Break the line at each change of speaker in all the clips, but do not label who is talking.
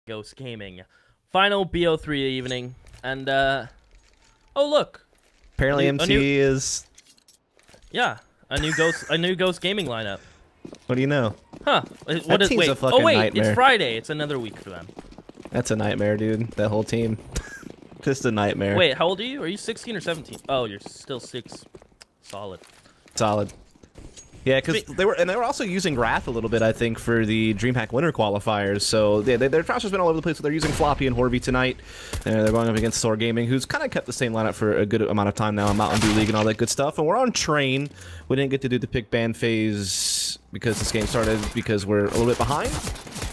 Ghost Gaming. Final BO3 evening. And, oh, look.
Apparently MC is...
Yeah, a new Ghost Gaming lineup.
What do you know?
Huh.
That team's a fucking nightmare.
It's Friday. It's another week for them.
That's a nightmare, dude. That whole team. Just a nightmare.
Wait, how old are you? Are you 16 or 17? Oh, you're still 6. Solid.
Solid. Yeah, because they were also using Wrath a little bit, I think, for the DreamHack Winter qualifiers. So yeah, their roster's been all over the place. So they're using Floppy and Horby tonight. They're going up against SoaR Gaming, who's kind of kept the same lineup for a good amount of time now in Mountain Dew League and all that good stuff. And we're on Train. We didn't get to do the pick ban phase because this game started because we're a little bit behind.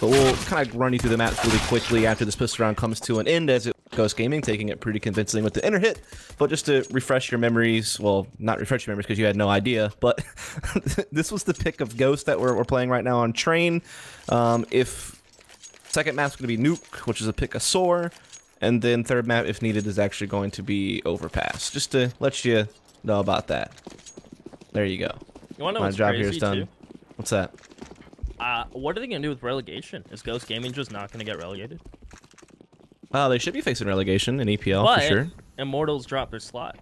But we'll kind of run you through the maps really quickly after this pistol round comes to an end, as it Ghost Gaming taking it pretty convincingly with the inner hit. But just to refresh your memories, well, not refresh your memories because you had no idea, but this was the pick of Ghost that we're playing right now on Train. If second map's going to be Nuke, which is a pick of SoaR, and then third map, if needed, is actually going to be Overpass. Just to let you know about that. There you go.
You want to know
My
what's
job
crazy
here is done.
too?
What's that?
What are they going to do with relegation? Is Ghost Gaming just not going to get relegated?
They should be facing relegation in EPL
But
for sure.
Immortals drop their slot.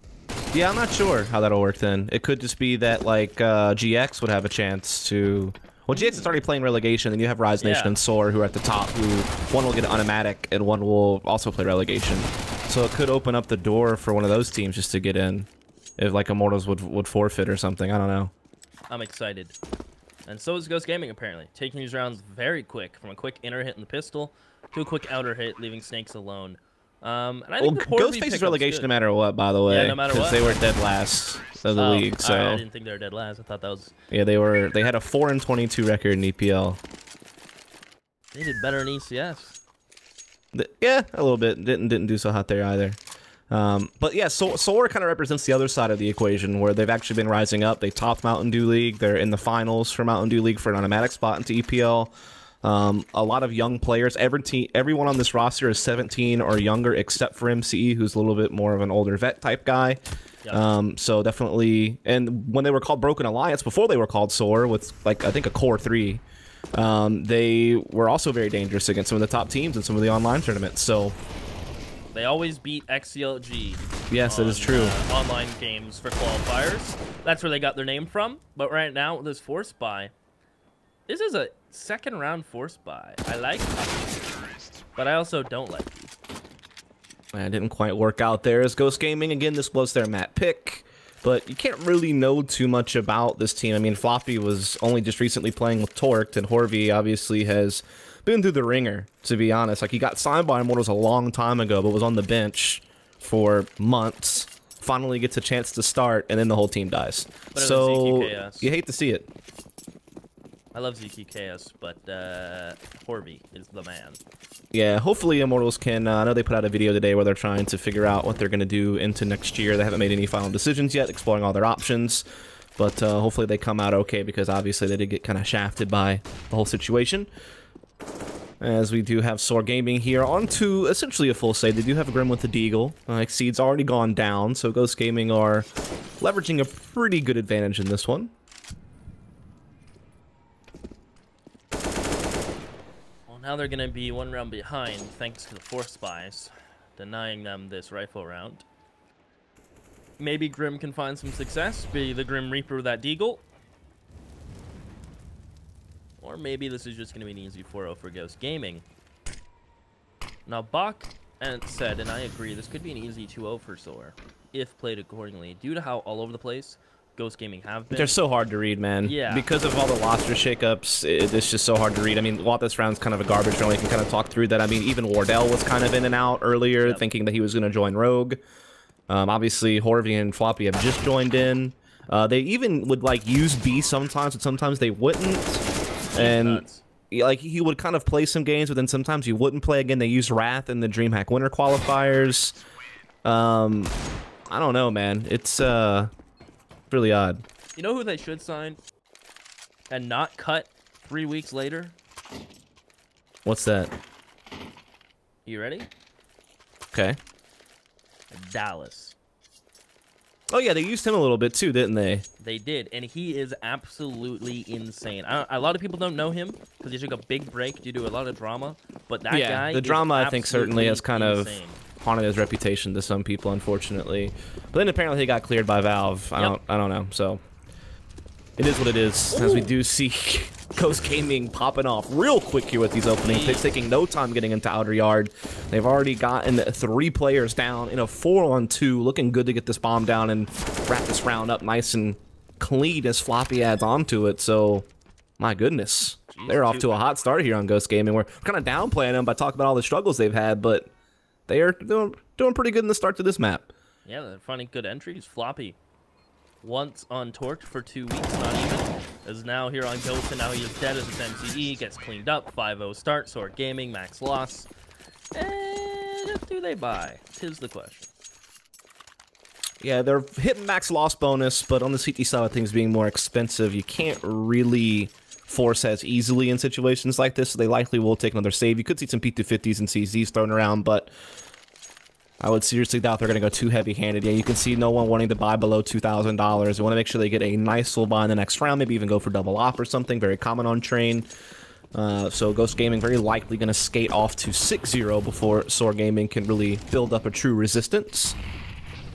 Yeah, I'm not sure how that'll work then. It could just be that, like, GX would have a chance to... Well, GX is already playing relegation, and you have Rise Nation and SoaR who are at the top, who one will get an automatic, and one will also play relegation. So it could open up the door for one of those teams just to get in, if, like, Immortals would forfeit or something. I don't know.
I'm excited. And so is Ghost Gaming, apparently. Taking these rounds very quick, from a quick inner hit in the pistol to a quick outer hit, leaving Snakes alone. And I think
Ghost faces relegation no matter what, by the way.
Yeah, no matter what.
Because they were dead last of the league, so...
I didn't think they were dead last. I thought that was...
Yeah, they had a 4-22 record in EPL.
They did better in ECS.
Yeah, a little bit. Didn't do so hot there either. But yeah, SoaR kind of represents the other side of the equation, where they've actually been rising up. They topped Mountain Dew League. They're in the finals for Mountain Dew League for an automatic spot into EPL. A lot of young players. Everyone on this roster is 17 or younger, except for MCE, who's a little bit more of an older vet type guy. Yep. So definitely, and when they were called Broken Alliance, before they were called SoaR, with like I think a core 3, they were also very dangerous against some of the top teams in some of the online tournaments. So
they always beat XCLG.
Yes, that is true.
Online games for qualifiers. That's where they got their name from. But right now, with this force buy, this is a second round force buy. I like you, but I also don't like you.
It didn't quite work out there as Ghost Gaming. Again, this was their map pick, but you can't really know too much about this team. I mean, Floppy was only just recently playing with Torqued, and Horvey obviously has been through the ringer, to be honest. Like, he got signed by Immortals a long time ago, but was on the bench for months. Finally gets a chance to start, and then the whole team dies. So, you hate to see it.
I love ZQKS, but Horby is the man.
Yeah, hopefully Immortals can... I know they put out a video today where they're trying to figure out what they're going to do into next year. They haven't made any final decisions yet, exploring all their options. But hopefully they come out okay, because obviously they did get kind of shafted by the whole situation. As we do have SoaR Gaming here on to essentially a full save. They do have a Grim with the Deagle. Exceed's already gone down, so Ghost Gaming are leveraging a pretty good advantage in this one.
Now they're going to be one round behind thanks to the force buys, denying them this rifle round. Maybe Grim can find some success, be the Grim Reaper with that Deagle. Or maybe this is just going to be an easy 4-0 for Ghost Gaming. Now Bach said, and I agree, this could be an easy 2-0 for SoaR, if played accordingly, due to how all over the place Ghost Gaming have been.
They're so hard to read, man.
Yeah. Because
of all the roster shakeups, it's just so hard to read. I mean, this round's kind of a garbage round. We can kind of talk through that. I mean, even Wardell was kind of in and out earlier, thinking that he was going to join Rogue. Obviously, Horvey and Floppy have just joined in. They even would, like, use B sometimes, but sometimes they wouldn't. And, like, he would kind of play some games, but then sometimes he wouldn't play again. They used Wrath in the DreamHack Winter qualifiers. I don't know, man. It's, really odd.
You know who they should sign and not cut 3 weeks later?
What's that?
You ready?
Okay.
Dallas.
Oh yeah, they used him a little bit too, didn't they?
They did, and he is absolutely insane. A lot of people don't know him because he took a big break due to a lot of drama, but that guy
the drama I think certainly has kind
insane.
of haunted his reputation to some people, unfortunately. But then apparently he got cleared by Valve. I don't know. So it is what it is. Ooh. As we do see Ghost Gaming popping off real quick here with these opening picks, taking no time getting into outer yard. They've already gotten 3 players down in a 4-on-2, looking good to get this bomb down and wrap this round up nice and clean as Floppy adds onto it. So, my goodness, they're off to a hot start here on Ghost Gaming. We're kind of downplaying them by talking about all the struggles they've had, but they are doing pretty good in the start to this map.
Yeah, they're finding good entries. Floppy, once on Torch for 2 weeks, not even, is now here on Ghost, and now he is dead as his MCE, gets cleaned up, 5-0 start, SoaR Gaming, max loss. And do they buy? Tis the question.
Yeah, they're hitting max loss bonus, but on the CT side of things being more expensive, you can't really force as easily in situations like this, so they likely will take another save. You could see some P250s and CZs thrown around, but I would seriously doubt they're going to go too heavy-handed. Yeah, you can see no one wanting to buy below $2,000. They want to make sure they get a nice little buy in the next round, maybe even go for double op or something, very common on Train. So Ghost Gaming very likely going to skate off to 6-0 before SoaR Gaming can really build up a true resistance.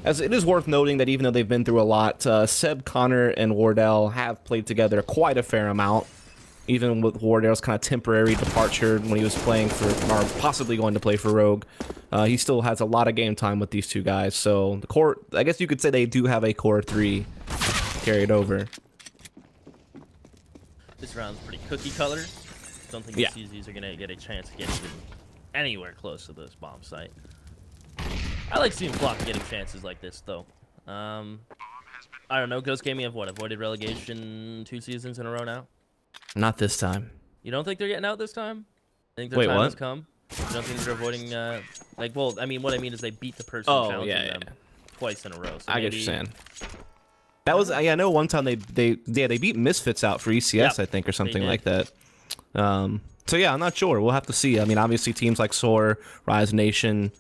As it is worth noting that even though they've been through a lot, Seb, Connor, and Wardell have played together quite a fair amount. Even with Wardell's kind of temporary departure when he was playing for, or possibly going to play for Rogue, he still has a lot of game time with these two guys. So the core, I guess you could say they do have a core 3 carried over.
This round's pretty cookie color. Don't think the CZs are gonna get a chance to get even anywhere close to this bomb site. I like seeing Flock getting chances like this though. I don't know. Ghost Gaming have what, avoided relegation 2 seasons in a row now?
Not this time.
You don't think they're getting out this time? I think their time has come. You don't think they're avoiding, like, well, I mean, what I mean is they beat the person challenging them twice in a row. So
I get what you're saying. That was, I know one time they beat Misfits out for ECS, I think, or something like that. So yeah, I'm not sure. We'll have to see. I mean, obviously teams like SoaR, Rise Nation,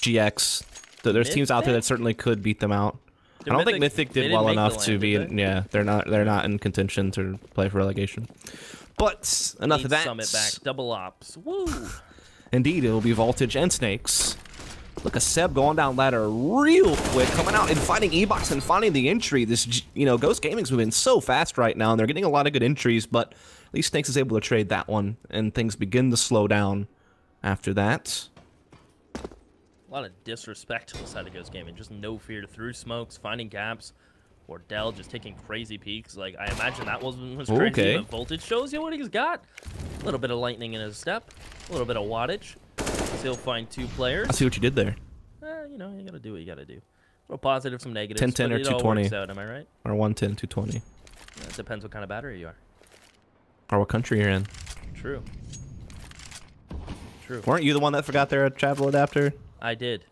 GX, there's teams out there that certainly could beat them out. I don't think Mythic did well enough to be in, they're not in contention to play for relegation. But enough of that.
Summit back, double ops. Woo!
Indeed, it'll be Voltage and Snakes. Look at Seb going down ladder real quick, coming out and finding E-Box and finding the entry. This, Ghost Gaming's moving so fast right now, and they're getting a lot of good entries, but at least Snakes is able to trade that one, and things begin to slow down after that.
A lot of disrespect on the side of Ghost Gaming. Just no fear through smokes, finding gaps. Wardell just taking crazy peeks. Like, I imagine that was crazy, but Voltage shows you what he's got. A little bit of lightning in his step. A little bit of wattage. He'll find 2 players.
I see what you did there.
You gotta do what you gotta do. A little positive, some negatives.
1010 or 220.
Out, am I right?
Or 110, 220.
Yeah, it depends what kind of battery you are.
Or what country you're in.
True. True.
Weren't you the one that forgot their travel adapter?
I did.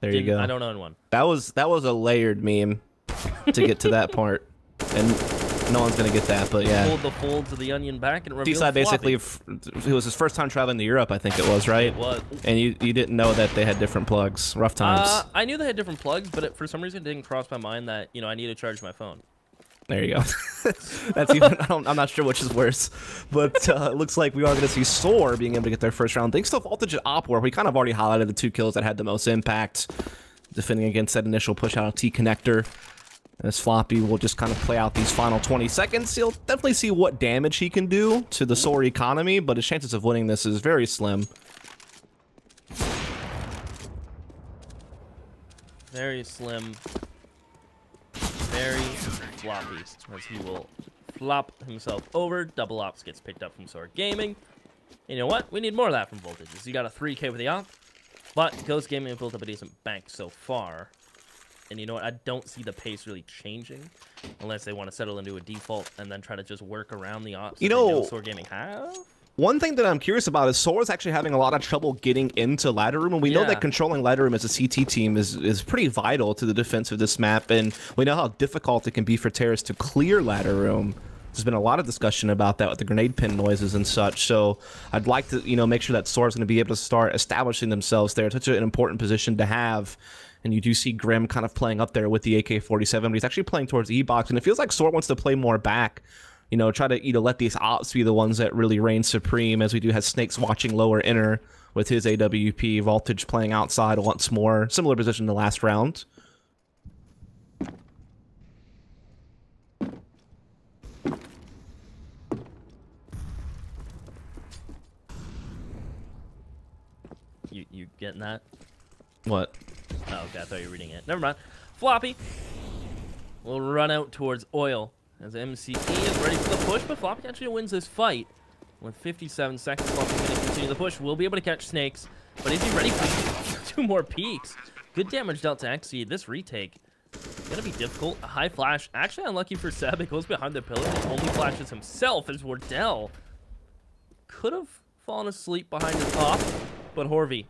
There you go.
I don't own one.
That was a layered meme to get to that part, and no one's gonna get that. But yeah,
pulled the folds of the onion back and revealed
T-Side basically, it was his first time traveling to Europe, I think it was, right?
It was.
And you didn't know that they had different plugs. Rough times.
I knew they had different plugs, but for some reason it didn't cross my mind that I need to charge my phone.
There you go. That's even. I'm not sure which is worse, but it looks like we are going to see SoaR being able to get their first round. Thanks to Voltage at Op, where we kind of already highlighted the 2 kills that had the most impact, defending against that initial push out of T connector. As Floppy will just kind of play out these final 20 seconds, he'll definitely see what damage he can do to the SoaR economy, but his chances of winning this is very slim.
Very slim. Very floppy, as he will flop himself over. Double ops gets picked up from SoaR Gaming. And you know what? We need more of that from Voltage. You got a 3K with the op, but Ghost Gaming have built up a decent bank so far. And you know what? I don't see the pace really changing unless they want to settle into a default and then try to just work around the ops. SoaR Gaming have.
One thing that I'm curious about is SoaR is actually having a lot of trouble getting into ladder room, and we know that controlling ladder room as a CT team is pretty vital to the defense of this map, and we know how difficult it can be for terrorists to clear ladder room. There's been a lot of discussion about that with the grenade pin noises and such, so I'd like to make sure that SoaR is going to be able to start establishing themselves there. It's such an important position to have And you do see Grim kind of playing up there with the AK-47, but he's actually playing towards E-Box, and it feels like SoaR wants to play more back. You know, try to let these ops be the ones that really reign supreme, as we do have Snakes watching lower inner with his AWP, Voltage playing outside once more. Similar position to last round.
You getting that?
What?
Oh, okay, I thought you were reading it. Never mind. Floppy will run out towards Oil as MCE is ready for the push, but Floppy actually wins this fight. With 57 seconds, Floppy's going to continue the push. Will be able to catch Snakes, but is he ready for 2 more peaks? Good damage dealt to Exceed. This retake going to be difficult. A high flash. Actually unlucky for Seb. It goes behind the pillar. He only flashes himself as Wardell could have fallen asleep behind his op, but Horvey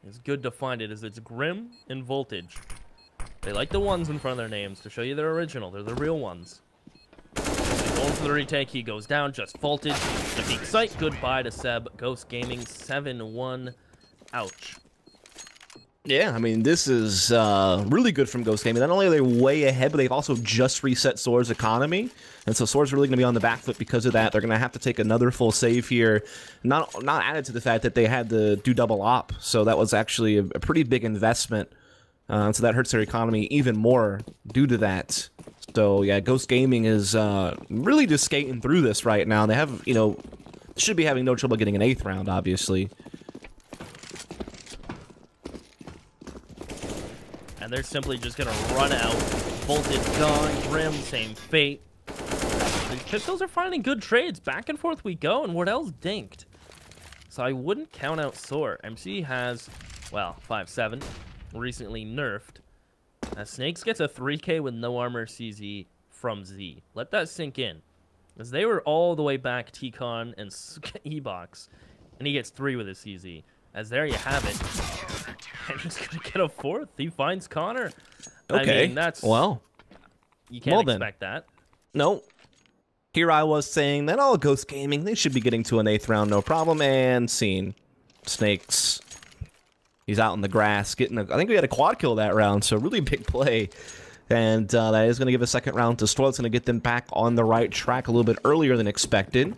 is good to find it as it's Grim and Voltage. They like the ones in front of their names to show you they're original. They're the real ones. Going for the retake. He goes down. Just Voltage. The peak sight. Goodbye to Seb. Ghost Gaming 7-1. Ouch.
Yeah, I mean, this is really good from Ghost Gaming. Not only are they way ahead, but they've also just reset SoaR's economy. And so SoaR's really going to be on the back foot because of that. They're going to have to take another full save here. Not added to the fact that they had to do double op. So that was actually a pretty big investment. So that hurts their economy even more due to that. So yeah, Ghost Gaming is really just skating through this right now. They have, should be having no trouble getting an 8th round, obviously.
And they're simply just going to run out. Voltage gone. Grim, same fate. These pistols are finding good trades. Back and forth we go, and Wardell's dinked. So I wouldn't count out SoaR. MC has, well, 5-7. Recently nerfed. As Snakes gets a 3K with no armor CZ from Z. Let that sink in. As they were all the way back T-Con and E-Box. And he gets 3 with his CZ. As there you have it. And he's going to get a 4th. He finds Connor.
Okay.
I mean, that's...
Well.
You can't expect that.
No. Here I was saying that, oh, Ghost Gaming, they should be getting to an 8th round, no problem. And scene. Snakes. He's out in the grass getting I think we had a quad kill that round, so really big play. And that is going to give a 2nd round to SoaR. It's going to get them back on the right track a little bit earlier than expected.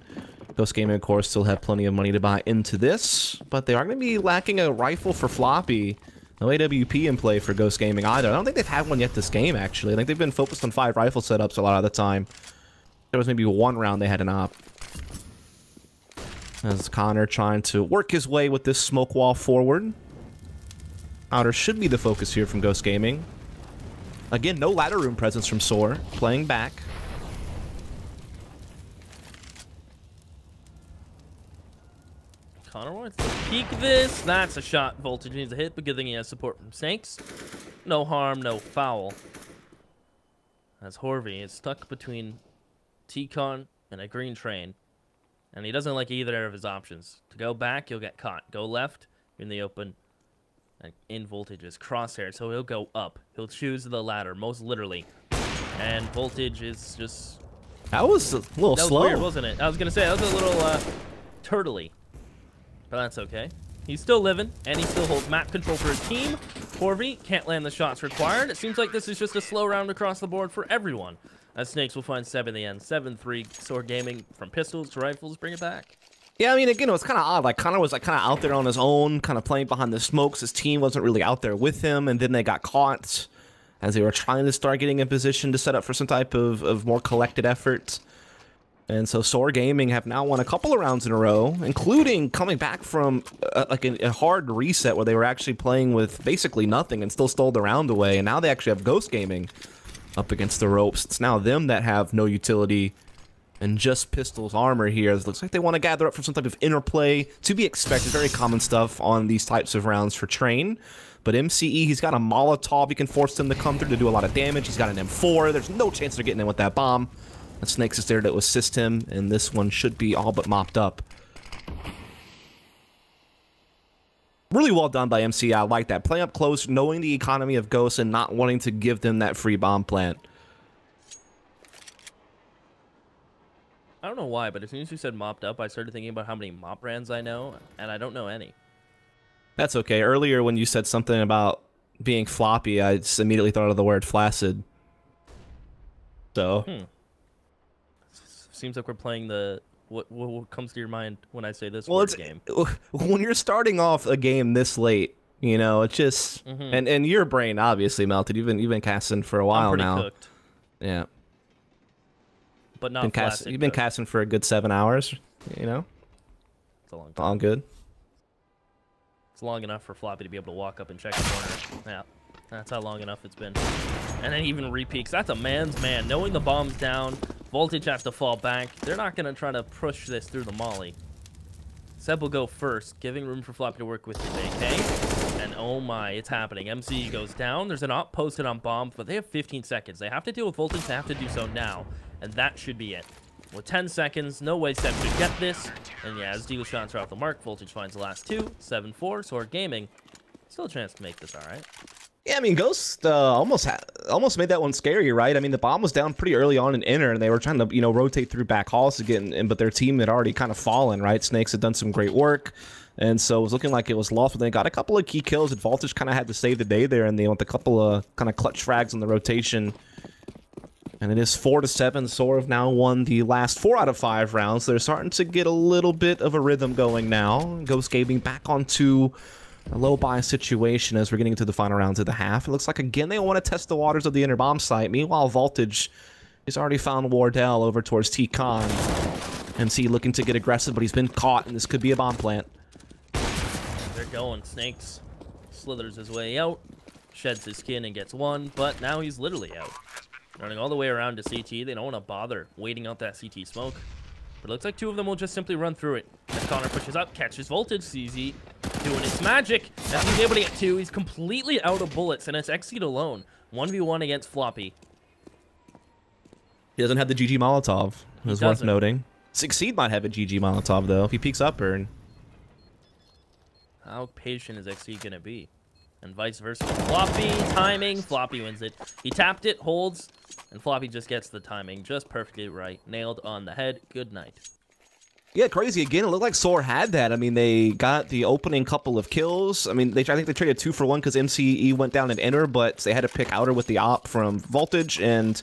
Ghost Gaming, of course, still have plenty of money to buy into this, but they are going to be lacking a rifle for Floppy. No AWP in play for Ghost Gaming either. I don't think they've had one yet this game, actually. I think they've been focused on 5 rifle setups a lot of the time. There was maybe 1 round they had an op. As Connor trying to work his way with this smoke wall forward. Outer should be the focus here from Ghost Gaming. Again, no ladder room presence from SoaR. Playing back.
Connor wants to peek this. That's a shot. Voltage needs a hit, but good thing he has support from Snakes. No harm, no foul. As Horvey is stuck between T-Con and a green train. And he doesn't like either of his options. To go back, you'll get caught. Go left, you're in the open. And in Voltage's crosshair, so he'll go up. He'll choose the ladder, most literally. And Voltage is just...
That was a little slow.
Weird, wasn't it? I was going to say, that was a little turtley. But that's okay. He's still living, and he still holds map control for his team. Horvey can't land the shots required. It seems like this is just a slow round across the board for everyone. As Snakes will find 7 in the end. 7-3, SoaR Gaming from pistols to rifles. Bring it back.
Yeah, I mean, again, it was kind of odd. Like, Connor was like kind of out there on his own, kind of playing behind the smokes. His team wasn't really out there with him, and then they got caught as they were trying to start getting in position to set up for some type of more collected effort. And so SoaR Gaming have now won a couple of rounds in a row, including coming back from like a hard reset where they were actually playing with basically nothing and still stole the round away. And now they actually have Ghost Gaming up against the ropes. It's now them that have no utility and just Pistol's armor here. It looks like they want to gather up for some type of interplay. To be expected, very common stuff on these types of rounds for Train. But MCE, he's got a Molotov. He can force them to come through to do a lot of damage. He's got an M4. There's no chance they're getting in with that bomb. And Snakes is there to assist him, and this one should be all but mopped up. Really well done by MCE. I like that. Playing up close, knowing the economy of Ghosts, and not wanting to give them that free bomb plant.
I don't know why, but as soon as you said mopped up, I started thinking about how many mop brands I know, and I don't know any.
That's okay. Earlier when you said something about being floppy, I just immediately thought of the word flaccid. So.
Seems like we're playing the... What comes to your mind when I say this game?
When you're starting off a game this late, you know, it's just... And your brain obviously melted. You've been casting for a while now.
Cooked.
Yeah.
But not flaccid.
You've been casting for a good 7 hours, you know?
It's a long time.
All good.
It's long enough for Floppy to be able to walk up and check the corner. Yeah, that's how long enough it's been. And then even repeaks. That's a man's man. Knowing the bomb's down, Voltage has to fall back. They're not going to try to push this through the molly. Seb will go first, giving room for Floppy to work with the AK. And oh my, it's happening. MC goes down. There's an op posted on bombs, but they have 15 seconds. They have to deal with Voltage. They have to do so now. And that should be it. With 10 seconds, no way Seb should get this. And yeah, as Deagle shots are off the mark, Voltage finds the last two. 7-4, SoaR Gaming. Still a chance to make this all right.
Yeah, I mean, Ghost almost made that one scary, right? I mean, the bomb was down pretty early on in inner, and they were trying to, you know, rotate through back halls to get in, but their team had already kind of fallen, right? Snakes had done some great work, and so it was looking like it was lost, but they got a couple of key kills, and Voltage kind of had to save the day there, and they went a couple of kind of clutch frags on the rotation. And it is 4-7. SoaR have now won the last 4 out of 5 rounds. They're starting to get a little bit of a rhythm going now. Ghost Gaming back onto a low buy situation as we're getting into the final rounds of the half. It looks like, again, they want to test the waters of the inner bomb site. Meanwhile, Voltage has already found Wardell over towards T-Con. MC looking to get aggressive, but he's been caught, and this could be a bomb plant.
They're going. Snakes slithers his way out, sheds his skin and gets one, but now he's literally out. Running all the way around to CT. They don't want to bother waiting out that CT smoke. But it looks like 2 of them will just simply run through it. As Connor pushes up, catches Voltage. CZ doing his magic. As he's able to get 2, he's completely out of bullets, and it's Exceed alone. 1v1 against Floppy.
He doesn't have the GG Molotov. It was worth noting. Succeed might have a GG Molotov, though, if he peeks up, Burn.
How patient is Exceed going to be? And vice versa. Floppy, timing, Floppy wins it. He tapped it, holds, and Floppy just gets the timing just perfectly right. Nailed on the head. Good night.
Yeah, crazy. Again, it looked like SoaR had that. I mean, they got the opening couple of kills. I mean, I think they traded 2 for 1 because MCE went down and enter, but they had to pick outer with the op from Voltage, and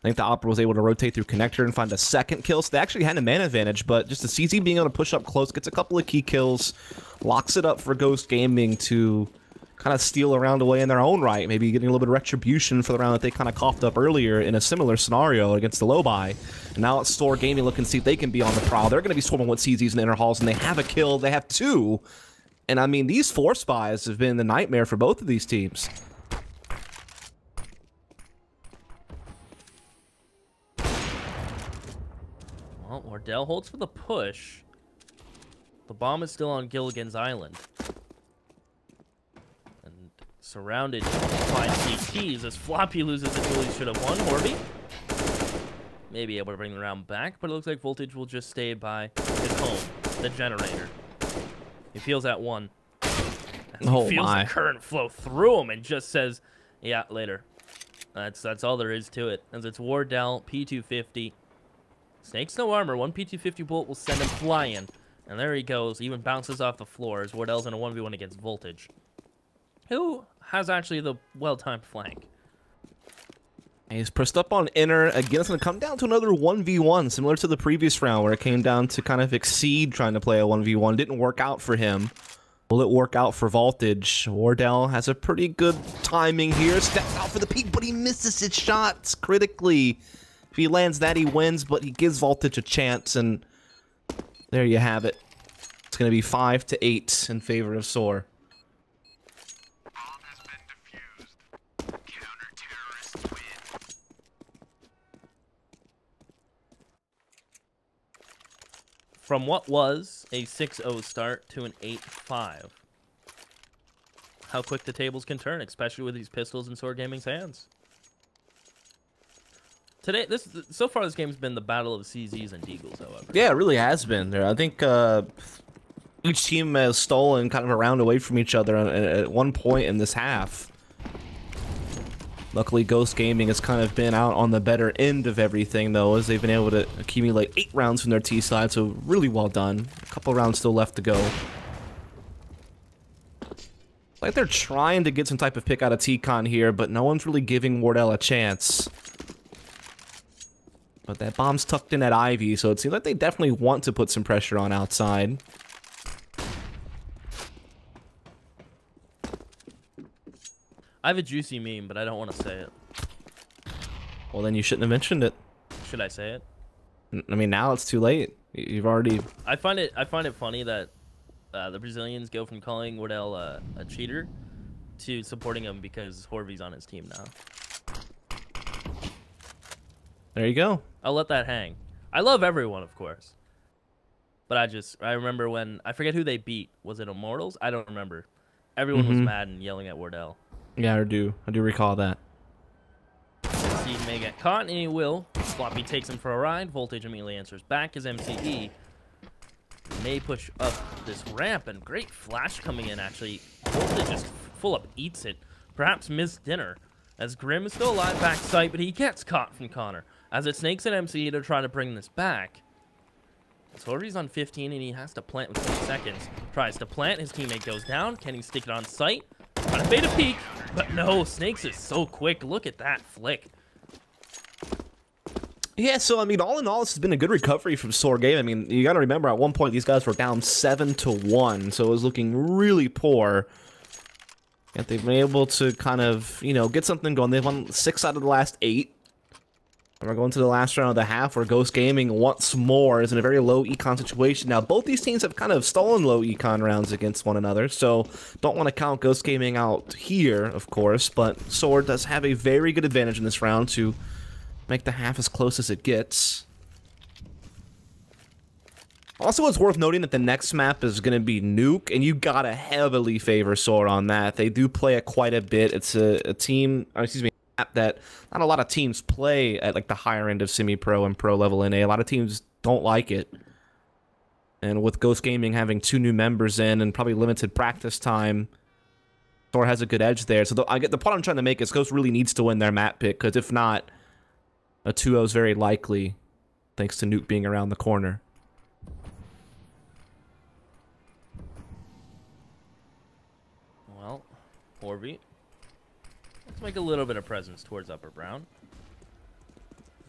I think the op was able to rotate through connector and find a second kill. So they actually had a man advantage, but just the CZ being able to push up close, gets a couple of key kills, locks it up for Ghost Gaming to kind of steal a round away in their own right, maybe getting a little bit of retribution for the round that they kind of coughed up earlier in a similar scenario against the low buy. And now it's SoaR Gaming looking to see if they can be on the prowl. They're going to be swarming with CZs and inner halls, and they have a kill. They have 2. And I mean, these 4 spies have been the nightmare for both of these teams.
Well, Wardell holds for the push. The bomb is still on Gilligan's Island. Surrounded by CTs as Floppy loses until he should have won. Horby may be able to bring the round back, but it looks like Voltage will just stay by his home, the generator. He feels that one. He feels the current flow through him and just says, yeah, later. That's all there is to it. As it's Wardell, P250. Snakes no armor. 1 P250 bullet will send him flying. And there he goes. He even bounces off the floor as Wardell's in a 1v1 against Voltage, who has actually the well-timed flank.
He's pressed up on inner. Again, it's going to come down to another 1v1, similar to the previous round, where it came down to kind of Exceed trying to play a 1v1. Didn't work out for him. Will it work out for Voltage? Wardell has a pretty good timing here. Steps out for the peek, but he misses his shots critically. If he lands that, he wins, but he gives Voltage a chance, and there you have it. It's going to be 5-8 in favor of SoaR.
From what was a 6-0 start to an 8-5. How quick the tables can turn, especially with these pistols in SoaR Gaming's hands. Today, so far this game's been the battle of CZs and Deagles, however.
Yeah, it really has been. There, I think each team has stolen kind of a round away from each other at one point in this half. Luckily, Ghost Gaming has kind of been out on the better end of everything, though, as they've been able to accumulate 8 rounds from their T side, so really well done. A couple rounds still left to go. like they're trying to get some type of pick out of T-Con here, but no one's really giving Wardell a chance. But that bomb's tucked in at Ivy, so it seems like they definitely want to put some pressure on outside.
I have a juicy meme, but I don't want to say it.
Well, then you shouldn't have mentioned it.
Should I say it?
I mean, now it's too late. You've already...
I find it funny that the Brazilians go from calling Wardell a cheater to supporting him because Horvy's on his team now.
There you go.
I'll let that hang. I love everyone, of course. But I remember when... I forget who they beat. Was it Immortals? I don't remember. Everyone was mad and yelling at Wardell.
Yeah, I do recall that.
He may get caught, and he will. Floppy takes him for a ride. Voltage immediately answers back as MCE may push up this ramp, and great flash coming in, actually. Voltage just full up eats it. Perhaps missed dinner, as Grim is still alive backside, but he gets caught from Connor, as it snakes at MCE to try to bring this back. Sorby's on 15, and he has to plant with 20 seconds. Tries to plant, his teammate goes down. Can he stick it on sight? Trying to fade a peek, but no, Snakes is so quick. Look at that flick.
Yeah, so, I mean, all in all, this has been a good recovery from SoaR Game. I mean, you gotta remember, at one point, these guys were down 7-1, so it was looking really poor. Yet they've been able to kind of, you know, get something going. They've won 6 out of the last 8. And we're going to the last round of the half, where Ghost Gaming once more is in a very low econ situation. Now, both these teams have kind of stolen low econ rounds against one another, so don't want to count Ghost Gaming out here, of course, but SoaR does have a very good advantage in this round to make the half as close as it gets. Also, it's worth noting that the next map is going to be Nuke, and you gotta heavily favor SoaR on that. They do play it quite a bit. It's a team, excuse me, map that not a lot of teams play at like the higher end of semi-pro and pro level NA. A lot of teams don't like it. And with Ghost Gaming having 2 new members in and probably limited practice time, SoaR has a good edge there. So I get the point I'm trying to make is Ghost really needs to win their map pick, because if not, a 2-0 is very likely, thanks to Nuke being around the corner.
Well, Horvey, let's make a little bit of presence towards Upper Brown.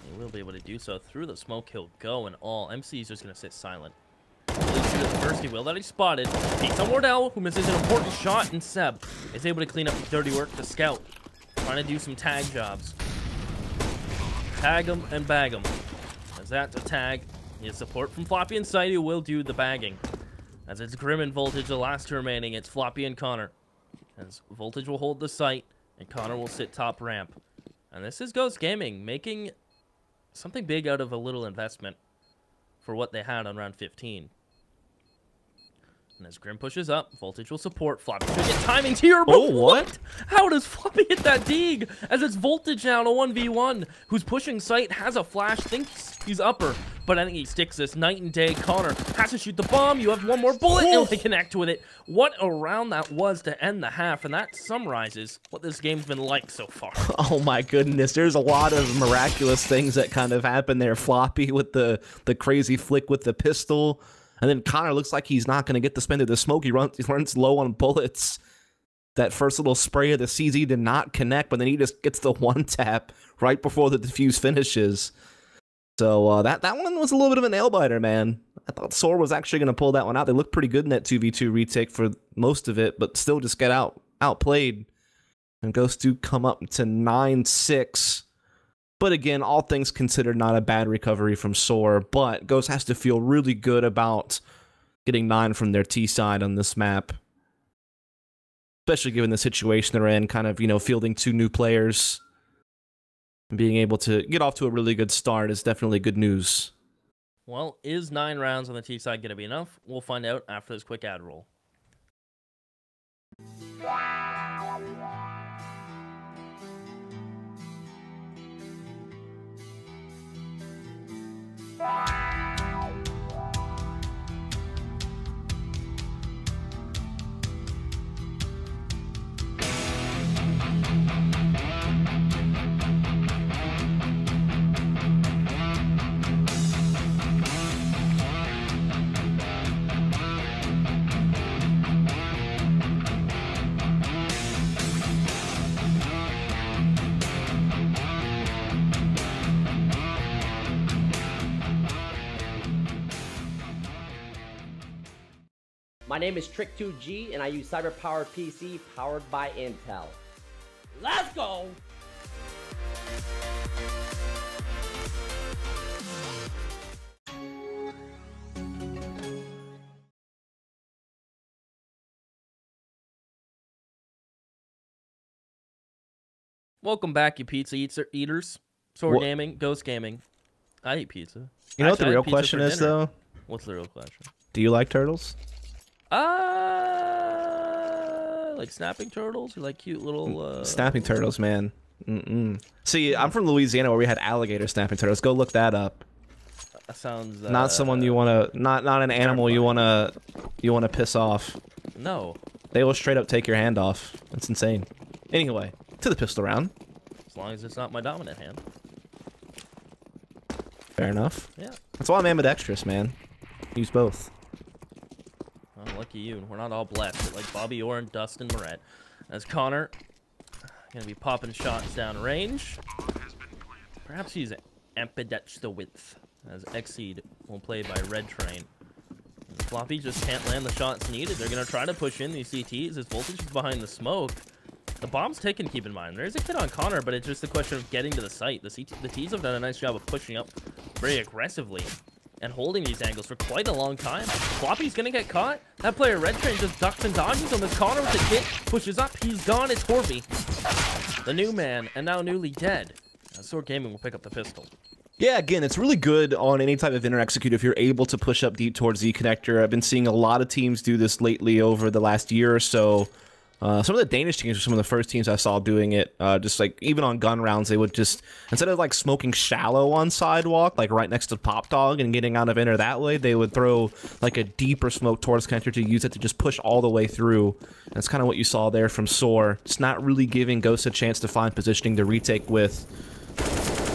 He will be able to do so through the smoke. He'll go and all. MC is just going to sit silent. The first he will that he spotted. Peeks on Wardell, who misses an important shot, and Seb is able to clean up the dirty work to Scout. Trying to do some tag jobs. Tag him and bag him. As that's a tag. He has support from Floppy and Sight, who will do the bagging. As it's Grim and Voltage, the last two remaining, it's Floppy and Connor. As Voltage will hold the site, and Connor will sit top ramp. And this is Ghost Gaming, making something big out of a little investment for what they had on round 15. And as Grim pushes up, Voltage will support. Floppy should get timing here.
Oh, what?
How does Floppy hit that dig? As it's Voltage now in a 1v1, who's pushing sight, has a flash, thinks he's upper, but I think he sticks this night and day. Connor has to shoot the bomb. You have one more bullet, and they connect with it. What a round that was to end the half, and that summarizes what this game's been like so far.
Oh my goodness, there's a lot of miraculous things that kind of happen there. Floppy with the crazy flick with the pistol. And then Connor looks like he's not going to get the spin through the smoke. He runs low on bullets. That first little spray of the CZ did not connect, but then he just gets the one tap right before the defuse finishes. So that one was a little bit of a nail-biter, man. I thought SoaR was actually going to pull that one out. They looked pretty good in that 2v2 retake for most of it, but still just get outplayed. And Ghost do come up to 9-6. But again, all things considered, not a bad recovery from SoaR, but Ghost has to feel really good about getting 9 from their T side on this map. Especially given the situation they're in, kind of, you know, fielding 2 new players. And being able to get off to a really good start is definitely good news.
Well, is 9 rounds on the T side going to be enough? We'll find out after this quick ad roll.
My name is Trick2G, and I use CyberPowerPC powered by Intel. Let's go!
Welcome back, you pizza eaters. SoaR Gaming, Ghost Gaming. I eat pizza.
You know what the real question is, though?
What's the real question?
Do you like turtles?
Like snapping turtles? You like cute little
snapping turtles, man. See, I'm from Louisiana where we had alligator snapping turtles. Go look that up.
That sounds
not someone you want to not an animal you want to piss off.
No.
They will straight up take your hand off. That's insane. Anyway, to the pistol round.
As long as it's not my dominant hand.
Fair enough.
Yeah.
That's why I'm ambidextrous, man. Use both.
Well, lucky you. We're not all blessed like Bobby Orr and Dustin Moret. As Connor gonna be popping shots down range. Perhaps he's ambidextrous as Exceed will play by Red Train. And Floppy just can't land the shots needed. They're gonna try to push in these CTs. His voltage is behind the smoke. The bomb's taken, keep in mind. There's a kid on Connor, but it's just a question of getting to the site. The Ts have done a nice job of pushing up very aggressively and holding these angles for quite a long time. Floppy's gonna get caught. That player Red Train just ducks and dodges him as Connor with the kit pushes up. He's gone. It's Horvey, the new man, and now newly dead. SoaR Gaming will pick up the pistol.
Yeah, again, it's really good on any type of inner execute if you're able to push up deep towards Z connector. I've been seeing a lot of teams do this lately over the last year or so. Some of the Danish teams are some of the first teams I saw doing it. Just like even on gun rounds, they would just, instead of like smoking shallow on sidewalk, like right next to Pop Dog and getting out of inner that way, they would throw like a deeper smoke towards connector to use it to just push all the way through. That's kind of what you saw there from SoaR. It's not really giving Ghost a chance to find positioning to retake with.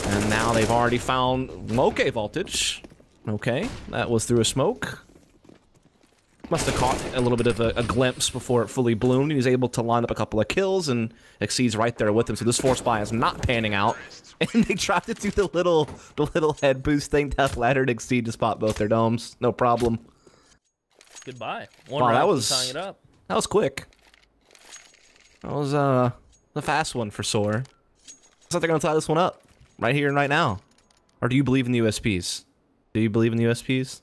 And now they've already found okay voltage. Okay, that was through a smoke. Must have caught a little bit of a glimpse before it fully bloomed. He's able to line up a couple of kills and Exceed's right there with him. So this force buy is not panning out. And they tried to do the little head boost thing. Death Ladder and Exceed just popped both their domes. No problem.
Goodbye.
Wow, that was
tying it up.
That was quick. That was the fast one for SoaR. Looks like they're gonna tie this one up right here and right now. Or do you believe in the USPs? Do you believe in the USPs?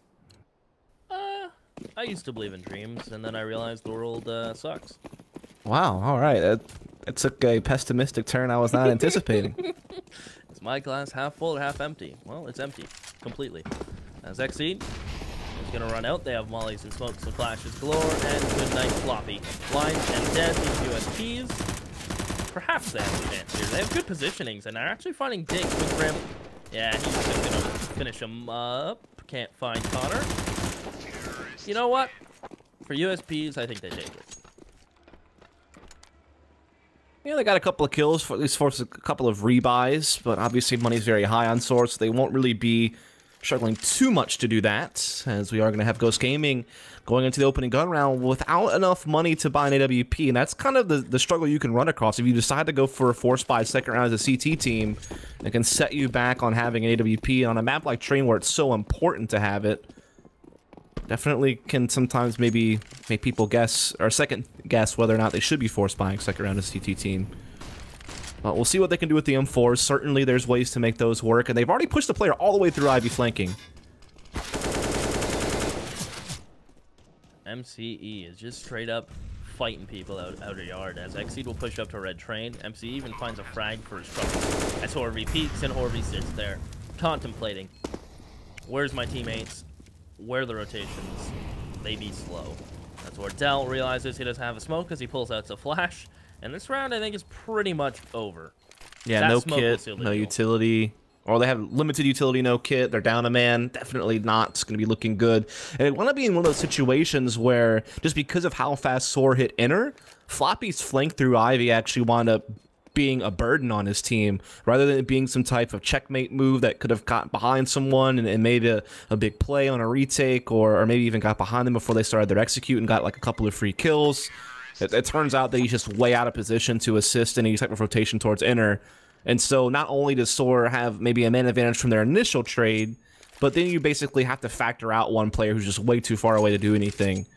I used to believe in dreams, and then I realized the world sucks.
Wow, all right. It took a pessimistic turn I was not anticipating.
Is my glass half full or half empty? Well, it's empty. Completely. As Exceed is going to run out. They have mollies and smokes and flashes galore, and good night Floppy. Blind and dead, these USPs. Perhaps they have a chance here. They have good positionings, and they're actually finding Dig with Grim. Yeah, he's just going to finish him up. Can't find Connor. You know what? For USPs, I think they take it.
Yeah, they got a couple of kills, for at least forced a couple of rebuys, but obviously money's very high on SoaR, so they won't really be struggling too much to do that, as we are going to have Ghost Gaming going into the opening gun round without enough money to buy an AWP, and that's kind of the struggle you can run across if you decide to go for a force buy second round as a CT team. It can set you back on having an AWP on a map like Train where it's so important to have it. Definitely can sometimes maybe make people guess, or second guess, whether or not they should be force buying second round as a CT team. But we'll see what they can do with the M4s. Certainly there's ways to make those work, and they've already pushed the player all the way through Ivy flanking.
MCE is just straight up fighting people outer yard, as Exceed will push up to Red Train. MCE even finds a frag for his trouble. As Horvey peeks, and Horvey sits there, contemplating. Where's my teammates? Where are the rotations? They be slow. That's where Dell realizes he doesn't have a smoke as he pulls out the flash. And this round, I think, is pretty much over.
Yeah,
that
no kit, no utility. Or they have limited utility, no kit. They're down a man. Definitely not. It's going to be looking good. And it want to be in one of those situations where, just because of how fast SoaR hit inner, Floppy's flank through Ivy actually wound up being a burden on his team, rather than it being some type of checkmate move that could have got behind someone and made a big play on a retake, or maybe even got behind them before they started their execute and got like a couple of free kills. It turns out that he's just way out of position to assist any type of rotation towards inner. And so not only does SoaR have maybe a man advantage from their initial trade, but then you basically have to factor out one player who's just way too far away to do anything.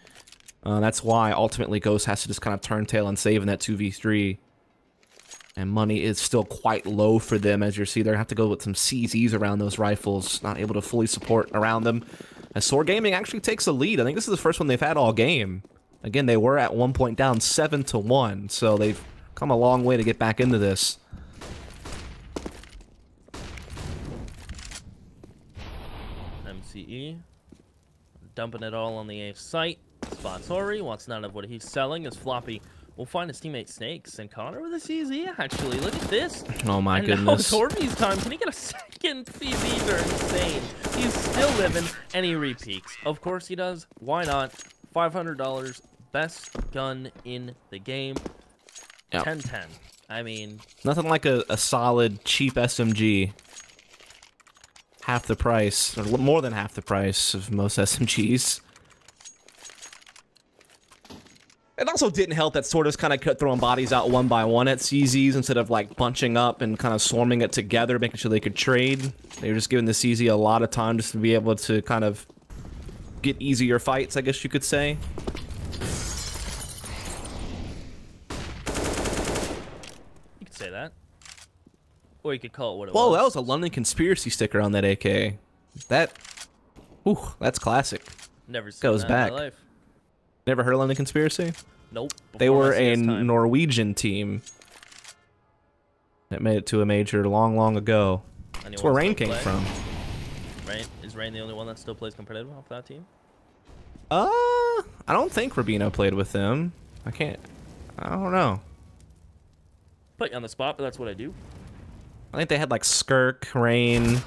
That's why ultimately Ghost has to just kind of turn tail and save in that 2v3. And money is still quite low for them, as you see. They're going to have to go with some CZs around those rifles, not able to fully support around them. As SoaR Gaming actually takes a lead. I think this is the first one they've had all game. Again, they were at one point down 7-1, so they've come a long way to get back into this.
MCE dumping it all on the A site. Spots Ori, wants none of what he's selling as Floppy will find his teammate Snakes and Connor with a CZ. Actually, look at this.
Oh my goodness.
Now it's Orbeez time. Can he get a second CZ? They're insane. He's still living and he repeaks. Of course he does. Why not? $500. Best gun in the game.
Yep.
10-10. I mean,
nothing like a solid, cheap SMG. Half the price, or more than half the price of most SMGs. It also didn't help that SoaR just kind of kept throwing bodies out one by one at CZs instead of like bunching up and kind of swarming it together, making sure they could trade. They were just giving the CZ a lot of time just to be able to kind of get easier fights, I guess you could say.
You could say that. Or you could call it what it
Whoa,
was.
that was a London conspiracy sticker on that AK. That, ooh, that's classic.
Never seen
Goes
that
back.
in my life.
Never heard of London conspiracy?
Nope.
They
Before
were
my
a
CS time.
Norwegian team that made it to a major long, long ago.
Anyone
That's where Rain
still
came
play?
from.
Right? Is Rain the only one that still plays competitive off that team?
I don't think Rubino played with them. I don't know.
Put you on the spot, but that's what I do.
I think they had like Skirk, Rain,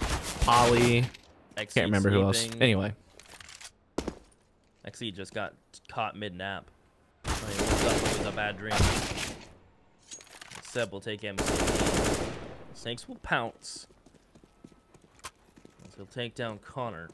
Polly.
XE
Can't remember who else.
sleeping.
Anyway.
XE just got caught mid-nap. He woke up with a bad dream. Seb will take MC. Snakes will pounce. He'll take down Connor.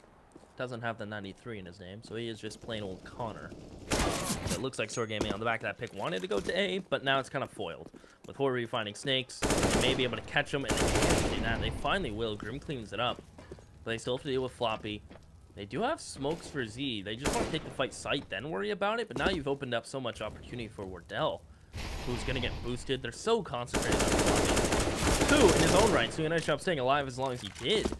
Doesn't have the 93 in his name, so he is just plain old Connor. So it looks like SoaR Gaming on the back of that pick wanted to go to A, but now it's kind of foiled. With Hori finding Snakes, they may be able to catch them, and they can't do that. They finally will. Grim cleans it up, but they still have to deal with Floppy. They do have smokes for Z. They just want to take the fight site, then worry about it. But now you've opened up so much opportunity for Wardell, who's going to get boosted. They're so concentrated on Floppy, who, in his own right, so he ended up staying alive as long as he did.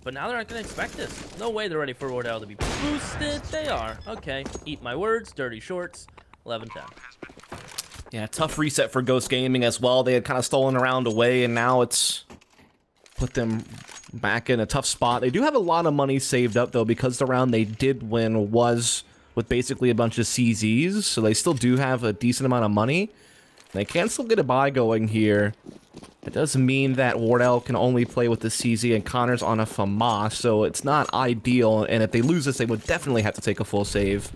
But now they're not going to expect this. No way they're ready for Wardell to be boosted. They are. Okay. Eat my words. Dirty shorts. 11-10.
Yeah, tough reset for Ghost Gaming as well. They had kind of stolen around away, and now it's put them back in a tough spot. They do have a lot of money saved up, though, because the round they did win was with basically a bunch of CZs, so they still do have a decent amount of money. They can still get a buy going here. It does mean that Wardell can only play with the CZ and Connor's on a FAMAS, so it's not ideal, and if they lose this, they would definitely have to take a full save.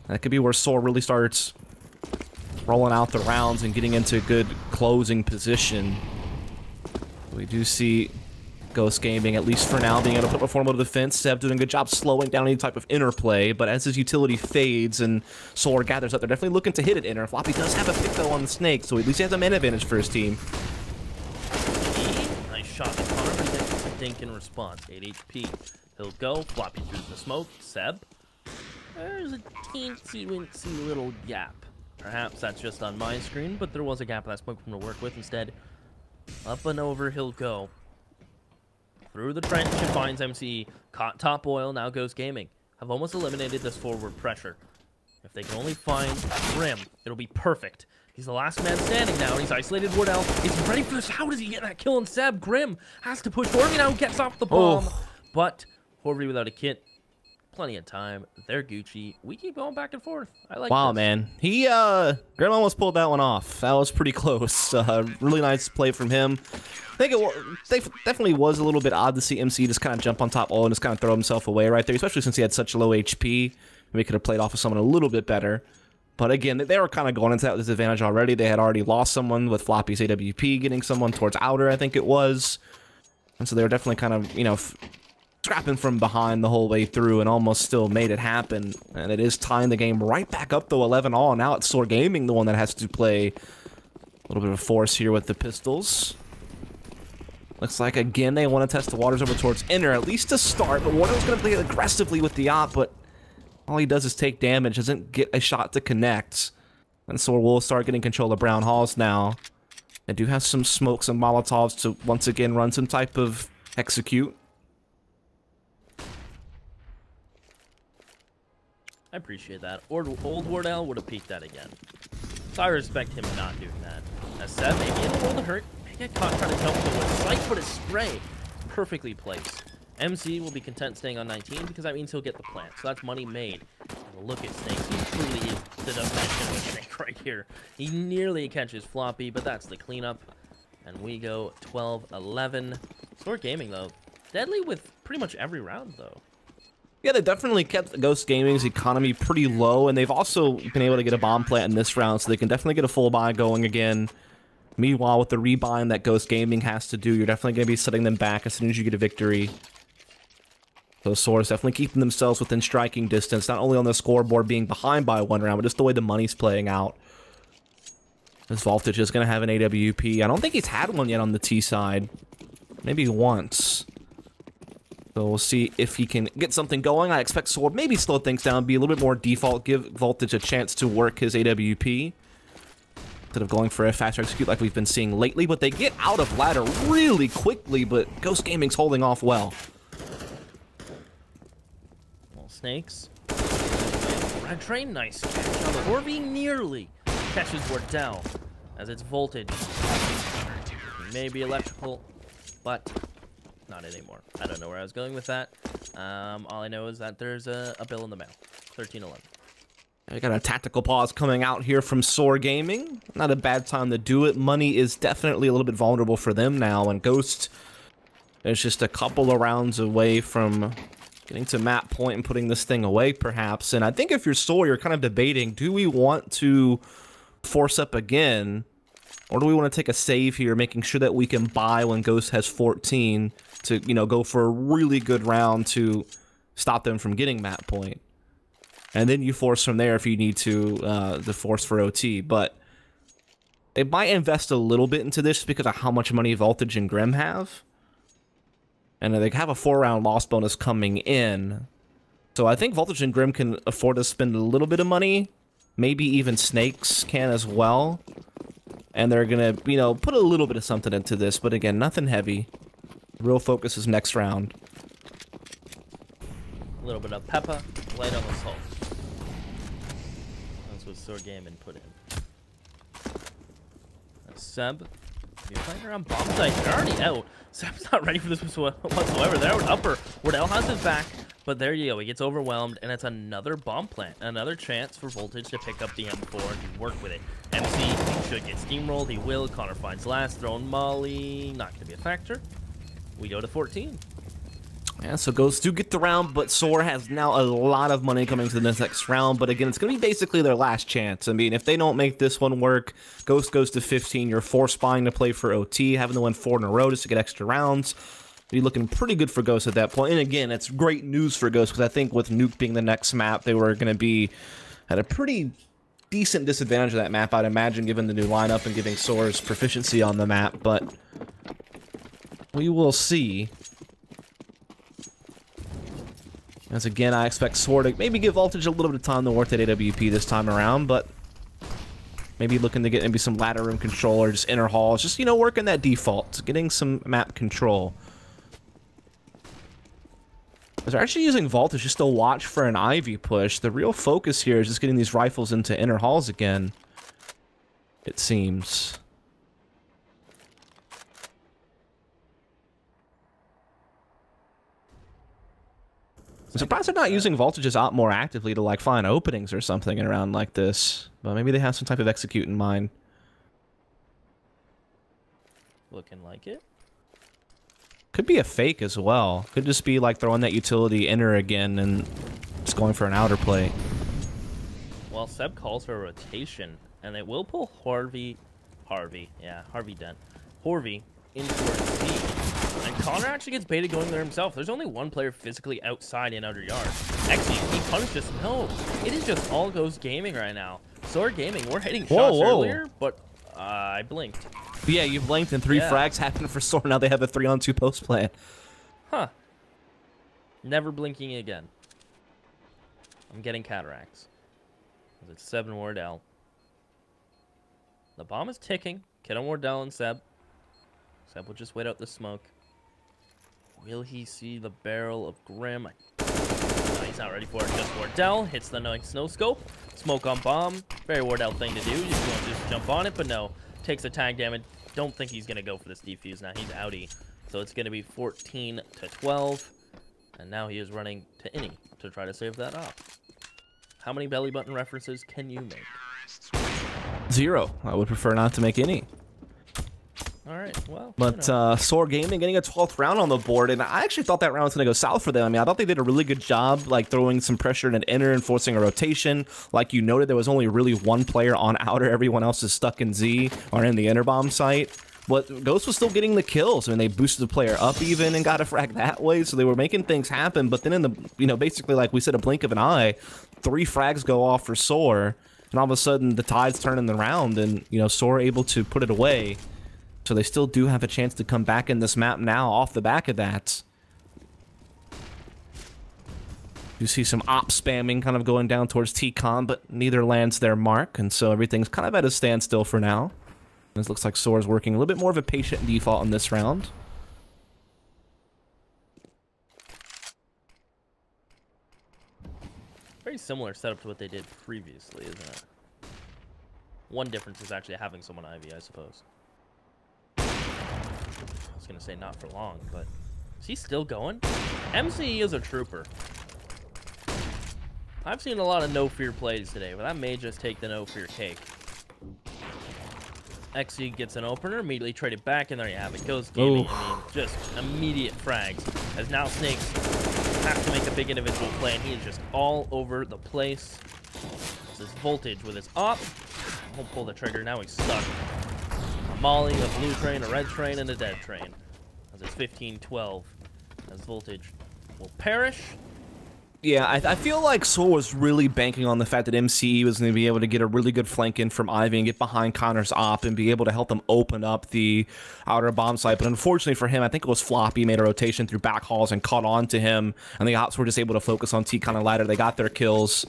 That could be where SoaR really starts rolling out the rounds and getting into a good closing position. We do see Ghost Gaming, at least for now, being able to put a formidable defense. Seb doing a good job slowing down any type of interplay, but as his utility fades and SoaR gathers up, they're definitely looking to hit it inner. Floppy does have a pick, though, on the Snake, so at least he has a man advantage for his team.
Nice shot to Connor, but he gets a dink in response. 8 HP. He'll go. Floppy through the smoke. Seb. There's a teensy-wincy little gap. Perhaps that's just on my screen, but there was a gap that smoke from to work with instead. Up and over he'll go. Through the trench and finds MC. Caught top oil, now Ghost Gaming. Have almost eliminated this forward pressure. If they can only find Grim, it'll be perfect. He's the last man standing now, and he's isolated Wardell. Is he ready for this? How does he get that kill on Seb? Grim has to push Horvey now, gets off the bomb.
Oh.
But Horvey without a kit. Plenty of time. They're Gucci. We keep going back and forth. I like
Wow,
this.
man. Grim almost pulled that one off. That was pretty close. Really nice play from him. I think it definitely was a little bit odd to see MC just kind of jump on top and just kind of throw himself away right there, especially since he had such low HP. Maybe could have played off of someone a little bit better. But again, they were kind of going into that disadvantage already. They had already lost someone with Floppy's AWP, getting someone towards outer, I think it was. And so they were definitely kind of, you know, scrapping from behind the whole way through and almost still made it happen. And it is tying the game right back up, though, 11-all. Now it's SoaR Gaming, the one that has to play a little bit of force here with the pistols. Looks like, again, they want to test the waters over towards inner, at least to start. But Wardell's going to play aggressively with the op, but All he does is take damage, doesn't get a shot to connect. And so we'll start getting control of Brown Halls now. They do have some smokes and Molotovs to once again run some type of execute.
I appreciate that. Old Wardell would have peeked that again. So I respect him not doing that. As said, maybe it'll roll the hurt. May get caught trying to jump to a psych, but a spray perfectly placed. MC will be content staying on 19 because that means he'll get the plant. So that's money made. And look at Snakes. He truly is the definition of a Snake right here. He nearly catches Floppy, but that's the cleanup. And we go 12-11. SoaR Gaming, though, deadly with pretty much every round, though.
Yeah, they definitely kept Ghost Gaming's economy pretty low, and they've also been able to get a bomb plant in this round, so they can definitely get a full buy going again. Meanwhile, with the rebuying that Ghost Gaming has to do, you're definitely going to be setting them back as soon as you get a victory. So SoaR's definitely keeping themselves within striking distance, not only on the scoreboard being behind by 1 round, but just the way the money's playing out. This Voltage is going to have an AWP. I don't think he's had one yet on the T side. Maybe once. So we'll see if he can get something going. I expect SoaR maybe slow things down, be a little bit more default, give Voltage a chance to work his AWP. Instead of going for a faster execute like we've been seeing lately. But they get out of ladder really quickly, but Ghost Gaming's holding off well.
Snakes. Red Train, nice catch on the Orby, nearly catches Wardell as it's Voltage. Maybe electrical, but not anymore. I don't know where I was going with that. All I know is that there's a bill in the mail. 13-11.
I got a tactical pause coming out here from SoaR Gaming. Not a bad time to do it. Money is definitely a little bit vulnerable for them now, and Ghost is just a couple of rounds away from getting to map point and putting this thing away, perhaps. And I think if you're SoaR, you're kind of debating, do we want to force up again, or do we want to take a save here, making sure that we can buy when Ghost has 14 to, you know, go for a really good round to stop them from getting map point. And then you force from there if you need to, the force for OT. But they might invest a little bit into this because of how much money Voltage and Grim have. And they have a 4-round loss bonus coming in. So I think Voltage and Grim can afford to spend a little bit of money. Maybe even Snakes can as well. And they're going to, you know, put a little bit of something into this. But again, nothing heavy. Real focus is next round.
A little bit of Peppa, light on the salt. That's what SoaR Gaming put in. That's Seb. You're playing around bomb site. They're already out. Seb's not ready for this whatsoever. They're upper. Wardell has his back, but there you go. He gets overwhelmed, and it's another bomb plant. Another chance for Voltage to pick up the M4 and work with it. MC, he should get steamrolled. He will. Connor finds last. Thrown Molly. Not going to be a factor. We go to 14.
Yeah, so Ghosts do get the round, but SoaR has now a lot of money coming to the next round. But again, it's going to be basically their last chance. I mean, if they don't make this one work, Ghost goes to 15. You're forced buying to play for OT, having to win 4 in a row just to get extra rounds. Be looking pretty good for Ghost at that point. And again, it's great news for Ghost because I think with Nuke being the next map, they were going to be at a pretty decent disadvantage of that map, I'd imagine, given the new lineup and giving SoaR's proficiency on the map. But we will see. As again, I expect SoaR to maybe give Voltage a little bit of time to work that AWP this time around, but maybe looking to get maybe some ladder room control or just inner halls, just, you know, working that default, getting some map control. They're actually using Voltage just to watch for an Ivy push. The real focus here is just getting these rifles into inner halls again, it seems. I'm surprised they're not using Voltages out more actively to, like, find openings or something around like this. But maybe they have some type of execute in mind.
Looking like it.
Could be a fake as well. Could just be, like, throwing that utility inner again and just going for an outer play.
Well, Seb calls for a rotation, and it will pull Harvey Dent. Horvey in towards C. And Connor actually gets baited going there himself. There's only one player physically outside and outer yard. Actually, he punished us. No, it is just all Ghost Gaming right now. SoaR Gaming, we're hitting shots earlier, but I blinked.
Yeah, you blinked and 3 frags happened for SoaR. Now they have a 3-on-2 post plan.
Huh. Never blinking again. I'm getting cataracts. It's Seb and Wardell. The bomb is ticking. Kid on Wardell and Seb. Seb will just wait out the smoke. Will he see the barrel of Grim? No, he's not ready for it. Just Wardell hits the nice no scope. Smoke on bomb. Very Wardell thing to do. He's going to just jump on it, but no. Takes the tag damage. Don't think he's going to go for this defuse now. He's outie. So it's going to be 14 to 12. And now he is running to Innie to try to save that off. How many belly button references can you make?
0. I would prefer not to make any.
All right, well.
But SoaR Gaming getting a 12th round on the board, and I actually thought that round was going to go south for them. I mean, I thought they did a really good job, like throwing some pressure in an inner and forcing a rotation. Like you noted, there was only really one player on outer. Everyone else is stuck in Z or in the inner bomb site. But Ghost was still getting the kills. I mean, they boosted the player up even and got a frag that way, so they were making things happen. But then in the, basically like we said, a blink of an eye, 3 frags go off for SoaR, and all of a sudden the tide's turning the round, and SoaR able to put it away. So they still do have a chance to come back in this map now off the back of that. You see some op spamming kind of going down towards T-Con, but neither lands their mark, and so everything's kind of at a standstill for now. This looks like SoaR's working a little bit more of a patient default in this round.
Very similar setup to what they did previously, isn't it? One difference is actually having someone Ivy, I suppose. I was going to say not for long, but is he still going? MCE is a trooper. I've seen a lot of no-fear plays today, but that may just take the no-fear cake. XE gets an opener, immediately traded back, and there you have it. Goes gaming. I mean, just immediate frags. As now Snakes have to make a big individual play, and he is just all over the place. This is Voltage with his op. Won't pull the trigger. Now he's stuck. A Molly, a blue train, a red train, and a dead train. As it's 15-12. As Voltage will perish.
Yeah, I feel like SoaR was really banking on the fact that MCE was going to be able to get a really good flank in from Ivy and get behind Connor's op and be able to help them open up the outer bomb site. But unfortunately for him, I think it was Floppy made a rotation through back halls and caught on to him, and the ops were just able to focus on T-Con and Ladder. They got their kills,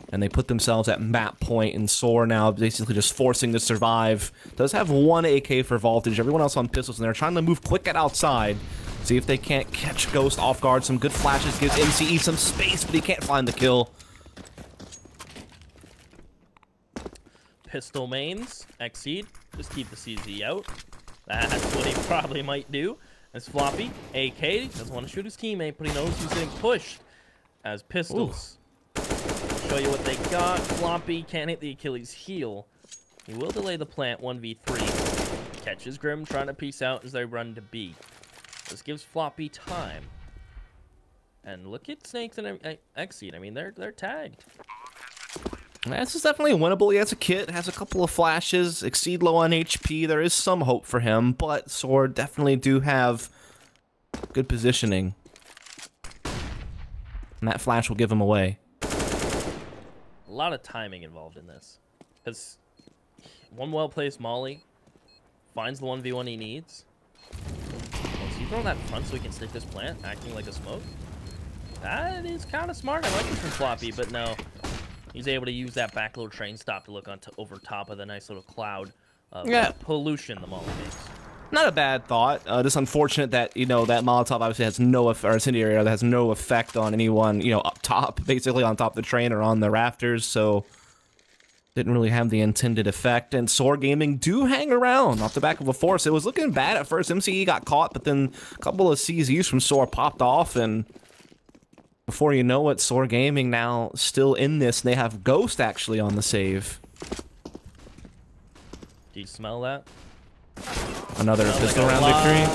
and they put themselves at map point, and SoaR now basically just forcing to survive. Does have 1 AK for Voltage, everyone else on pistols, and they're trying to move quick at outside. See if they can't catch Ghost off guard. Some good flashes gives MCE some space, but he can't find the kill.
Pistol mains, Exceed, just keep the CZ out. That's what he probably might do. As Floppy, AK, doesn't want to shoot his teammate, but he knows he's getting pushed. As Pistols, show you what they got. Floppy can't hit the Achilles heel. He will delay the plant 1v3. Catches Grim trying to peace out as they run to B. This gives Floppy time. And look at Snakes and Exceed. I mean, they're tagged.
This is definitely winnable. He has a kit, has a couple of flashes. Exceed low on HP. There is some hope for him, but SoaR definitely do have good positioning. And that flash will give him away.
A lot of timing involved in this. Because one well-placed Molly finds the 1v1 he needs. Is he throwing that front so he can stick this plant, acting like a smoke? That is kind of smart. I like it from Floppy, but no. He's able to use that back little train stop to look over top of the nice little cloud of pollution the Molly makes.
Not a bad thought. Just unfortunate that, that Molotov obviously has no effect, or incendiary that has no effect on anyone, up top, basically on top of the train or on the rafters, so didn't really have the intended effect. And SoaR Gaming do hang around off the back of a force. It was looking bad at first. MCE got caught, but then a couple of CZs from SoaR popped off, and before you know it, SoaR Gaming now still in this, and they have Ghost actually on the save.
Do you smell that?
Another pistol round victory?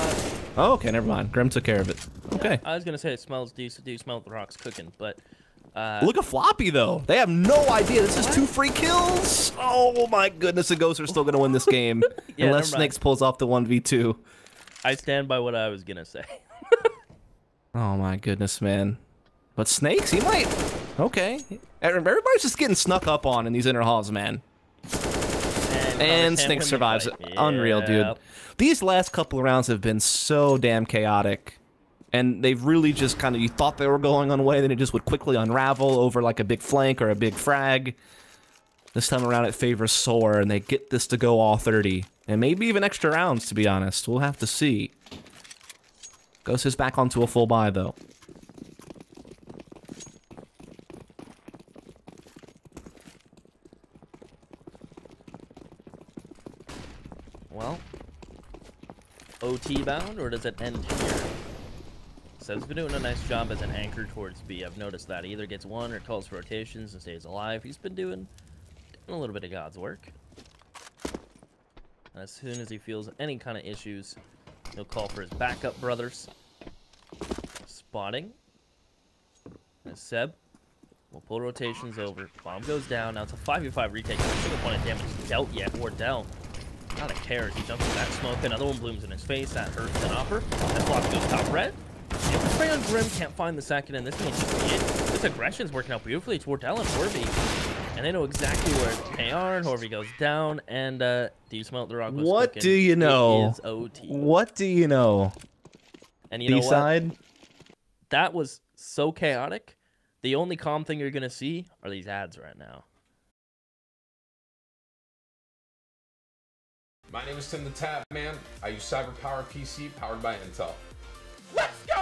Oh, okay, never mind. Grim took care of it. Okay.
I was going to say it smells decent. Do you smell the rocks cooking? But
look at Floppy, though. They have no idea. This is 2 free kills. Oh, my goodness. The Ghosts are still going to win this game.
Yeah,
unless Snakes pulls off the 1v2.
I stand by what I was going to say.
Oh, my goodness, man. But Snakes, he might. Okay. Everybody's just getting snuck up on in these inner halls, man. And Snakes survives it. Yeah. Unreal, dude. These last couple of rounds have been so damn chaotic. And they've really just kind of, you thought they were going on a way, then it just would quickly unravel over like a big flank or a big frag. This time around it favors SoaR, and they get this to go all 30. And maybe even extra rounds, to be honest. We'll have to see. Ghost is back onto a full buy, though.
Well, OT bound, or does it end here? Seb's been doing a nice job as an anchor towards B. I've noticed that. He either gets one or calls for rotations and stays alive. He's been doing a little bit of God's work. And as soon as he feels any kind of issues, he'll call for his backup brothers. Spotting. And Seb will pull rotations over. Bomb goes down. Now it's a 5v5 retake. No single point of damage dealt yet. Wardell. Not a care as he jumps in that smoke. Another one blooms in his face. That hurts an upper. That block goes top red. Spray on Grim, can't find the second, and this may just be it. This aggression's working out beautifully. It's Wardell and Horvey. And they know exactly where they are, and Horvey goes down, and do you smell the rock?
What do you know?
It is OT.
What do you know?
And you know
B-side?
what? That was so chaotic. The only calm thing you're going to see are these ads right now.
My name is Tim the Tab Man. I use CyberPowerPC powered by Intel.
Let's go!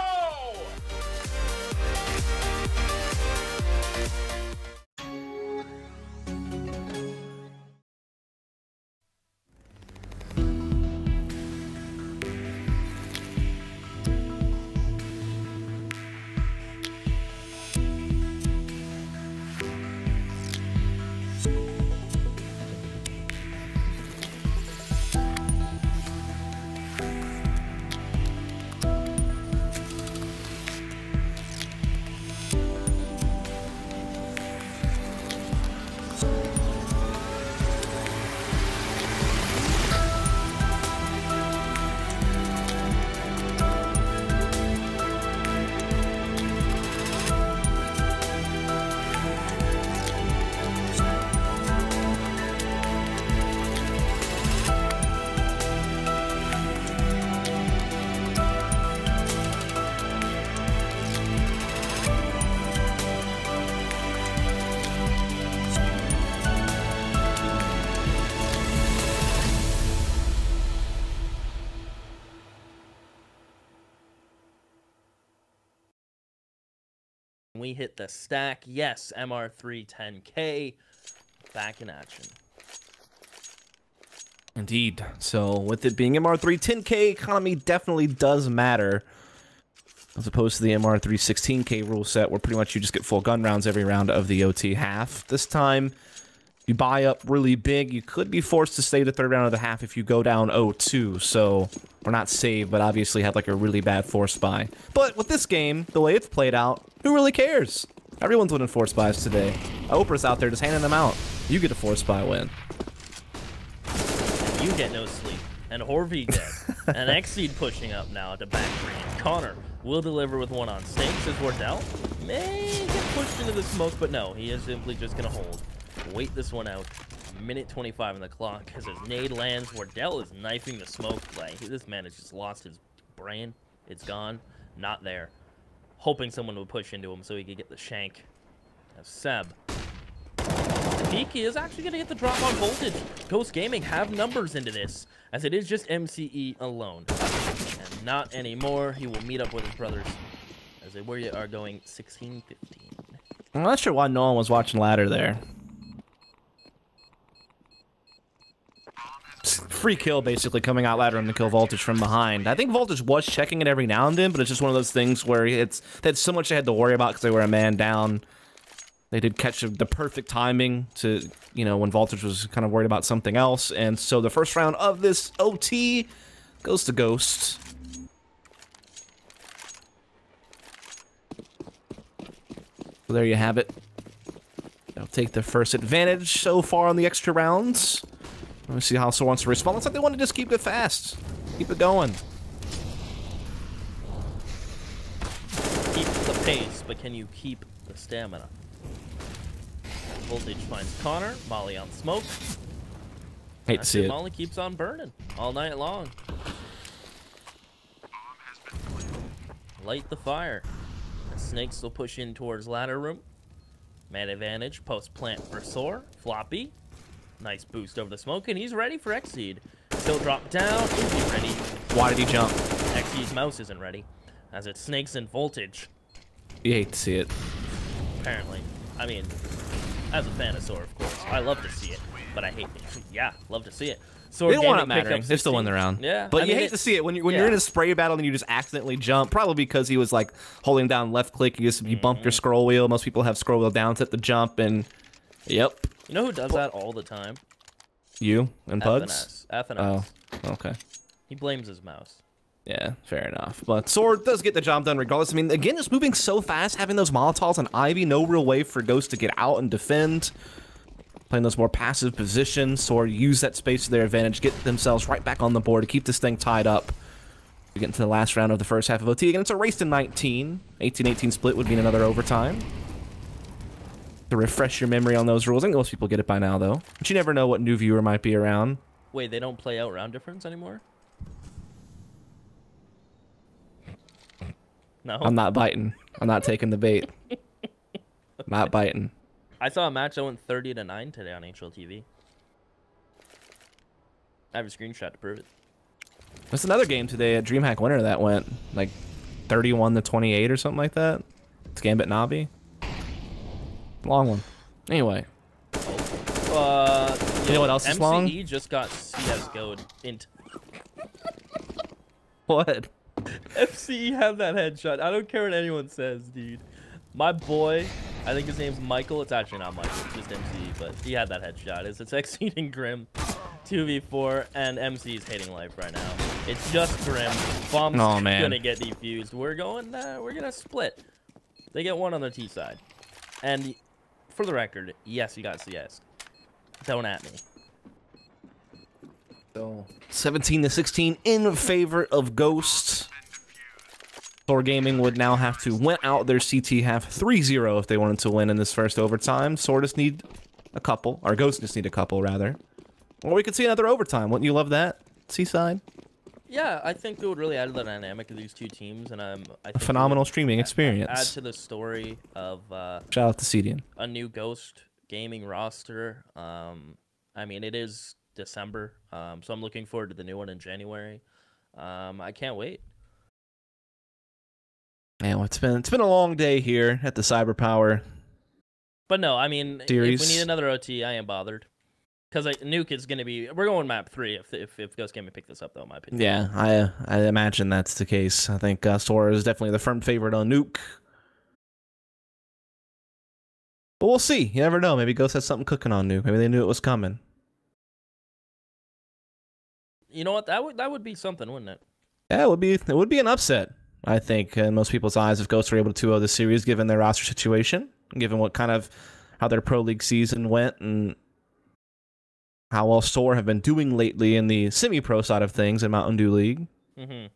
We hit the stack. Yes, MR310K back in action.
Indeed. So, with it being MR310K, economy definitely does matter. As opposed to the MR316K rule set, where pretty much you just get full gun rounds every round of the OT half. This time, you buy up really big. You could be forced to stay the third round of the half if you go down 0-2. So, we're not saved, but obviously had like a really bad force buy. But with this game, the way it's played out, who really cares? Everyone's winning force buys today. Oprah's out there just handing them out. You get a force buy win.
You get no sleep. And Horvey dead. And Exceed pushing up now to back green. Connor will deliver with one on stake, says Wardell. May get pushed into the smoke, but no, he is simply just going to hold. Wait this one out. Minute 25 on the clock as his nade lands. Wardell is knifing the smoke. Like, this man has just lost his brain. It's gone. Not there. Hoping someone would push into him so he could get the shank. As Seb. Peaky is actually going to get the drop on voltage. Ghost Gaming have numbers into this, as it is just MCE alone. And not anymore. He will meet up with his brothers as they are going 16-15.
I'm not sure why no one was watching ladder there. Free kill, basically, coming out ladder to kill Voltage from behind. I think Voltage was checking it every now and then, but it's just one of those things where they had so much they had to worry about because they were a man down. They did catch the perfect timing to, you know, when Voltage was kind of worried about something else. And so the first round of this OT goes to Ghost. So there you have it. They'll take the first advantage so far on the extra rounds. Let me see how SoaR wants to respond. Looks like they want to just keep it fast. Keep it going.
Keep the pace, but can you keep the stamina? Voltage finds Connor. Molly on smoke.
Hate to see it.
Molly keeps on burning all night long. light the fire. The snakes will push in towards ladder room. Man advantage, post plant for SoaR. Floppy. Nice boost over the smoke, and he's ready for Xseed. Still drop down. Is he ready?
Why did he jump?
Xseed's mouse isn't ready, as it snakes in voltage.
You hate to see it.
Apparently. I mean, as a fan of SoaR, of course, I love to see it, but I hate it. Yeah, love to see it.
They don't want it mattering. They still win the round.
Yeah,
but you hate to see it when you're in a spray battle and you just accidentally jump. Probably because he was like holding down left click. You bumped your scroll wheel. Most people have scroll wheel down, set the jump, and yep.
You know who does that all the time?
You and Pugs.
FNS.
Oh, okay.
He blames his mouse.
Yeah, fair enough. But SoaR does get the job done regardless. I mean, again, it's moving so fast, having those Molotovs on Ivy, no real way for Ghost to get out and defend. Playing those more passive positions, SoaR use that space to their advantage, get themselves right back on the board to keep this thing tied up. We get into the last round of the first half of OT. Again, it's a race to 19. 18-18 split would mean another overtime. To refresh your memory on those rules. I think most people get it by now, though. But you never know what new viewer might be around.
Wait, they don't play out round difference anymore? No.
I'm not biting. I'm not taking the bait. Not biting.
I saw a match that went 30-9 today on HLTV. I have a screenshot to prove it.
There's another game today at DreamHack Winter that went like 31-28 or something like that. It's Gambit Navi. Long one. Anyway.
You
know what else is long?
MCE just got CSGO'd into...
What?
FCE had that headshot. I don't care what anyone says, dude. My boy, I think his name's Michael. It's actually not Michael, it's just MCE, but he had that headshot. It's Xseed and Grim 2v4, and MC's hating life right now. It's just Grim. Bomb's gonna get defused. We're gonna split. They get one on the T side. And for the record, yes, you got CS. Don't at me.
So 17-16 in favor of Ghost. SoaR Gaming would now have to win out their CT half 3-0 if they wanted to win in this first overtime. SoaR just need a couple, or Ghost just need a couple, rather. Or we could see another overtime. Wouldn't you love that, Seaside?
Yeah, I think it would really add to the dynamic of these two teams, and I think
a phenomenal streaming experience.
Add to the story of
shout out to CDN.
A new Ghost Gaming roster. I mean, it is December, so I'm looking forward to the new one in January. I can't wait.
Man, it's been a long day here at the CyberPower.
But no, I mean,
series.
If we need another OT, I am bothered. Because Nuke is going to be... We're going map 3 if Ghost Gaming pick this up, though, in my opinion.
Yeah, I imagine that's the case. I think SoaR is definitely the firm favorite on Nuke. But we'll see. You never know. Maybe Ghost has something cooking on Nuke. Maybe they knew it was coming.
You know what? That would be something, wouldn't it?
Yeah, it would be an upset, I think, in most people's eyes if Ghosts were able to 2-0 this series, given their roster situation, given how their Pro League season went, and how well SoaR have been doing lately in the semi-pro side of things in Mountain Dew League.
Mm-hmm.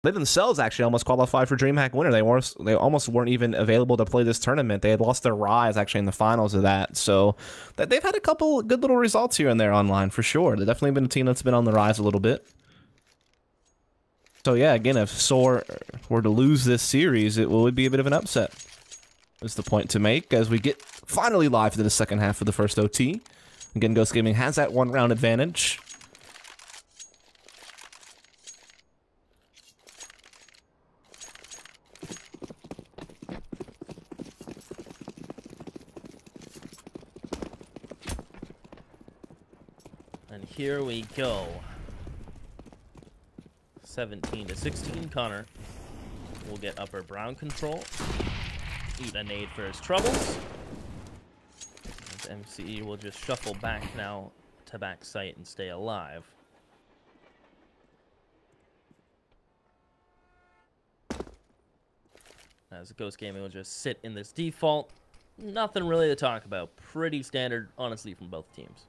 They themselves actually almost qualified for DreamHack Winter. They almost weren't even available to play this tournament. They had lost their Rise actually in the finals of that. So they've had a couple good little results here and there online for sure. They've definitely been a team that's been on the rise a little bit. So yeah, again, if SoaR were to lose this series, it would be a bit of an upset. Is the point to make as we get finally live to the second half of the first OT. Again, Ghost Gaming has that one round advantage.
And here we go. 17-16, Connor will get upper brown control. Eat a nade for his troubles. And MCE will just shuffle back now to back site and stay alive. As Ghost Gaming will just sit in this default. Nothing really to talk about. Pretty standard, honestly, from both teams.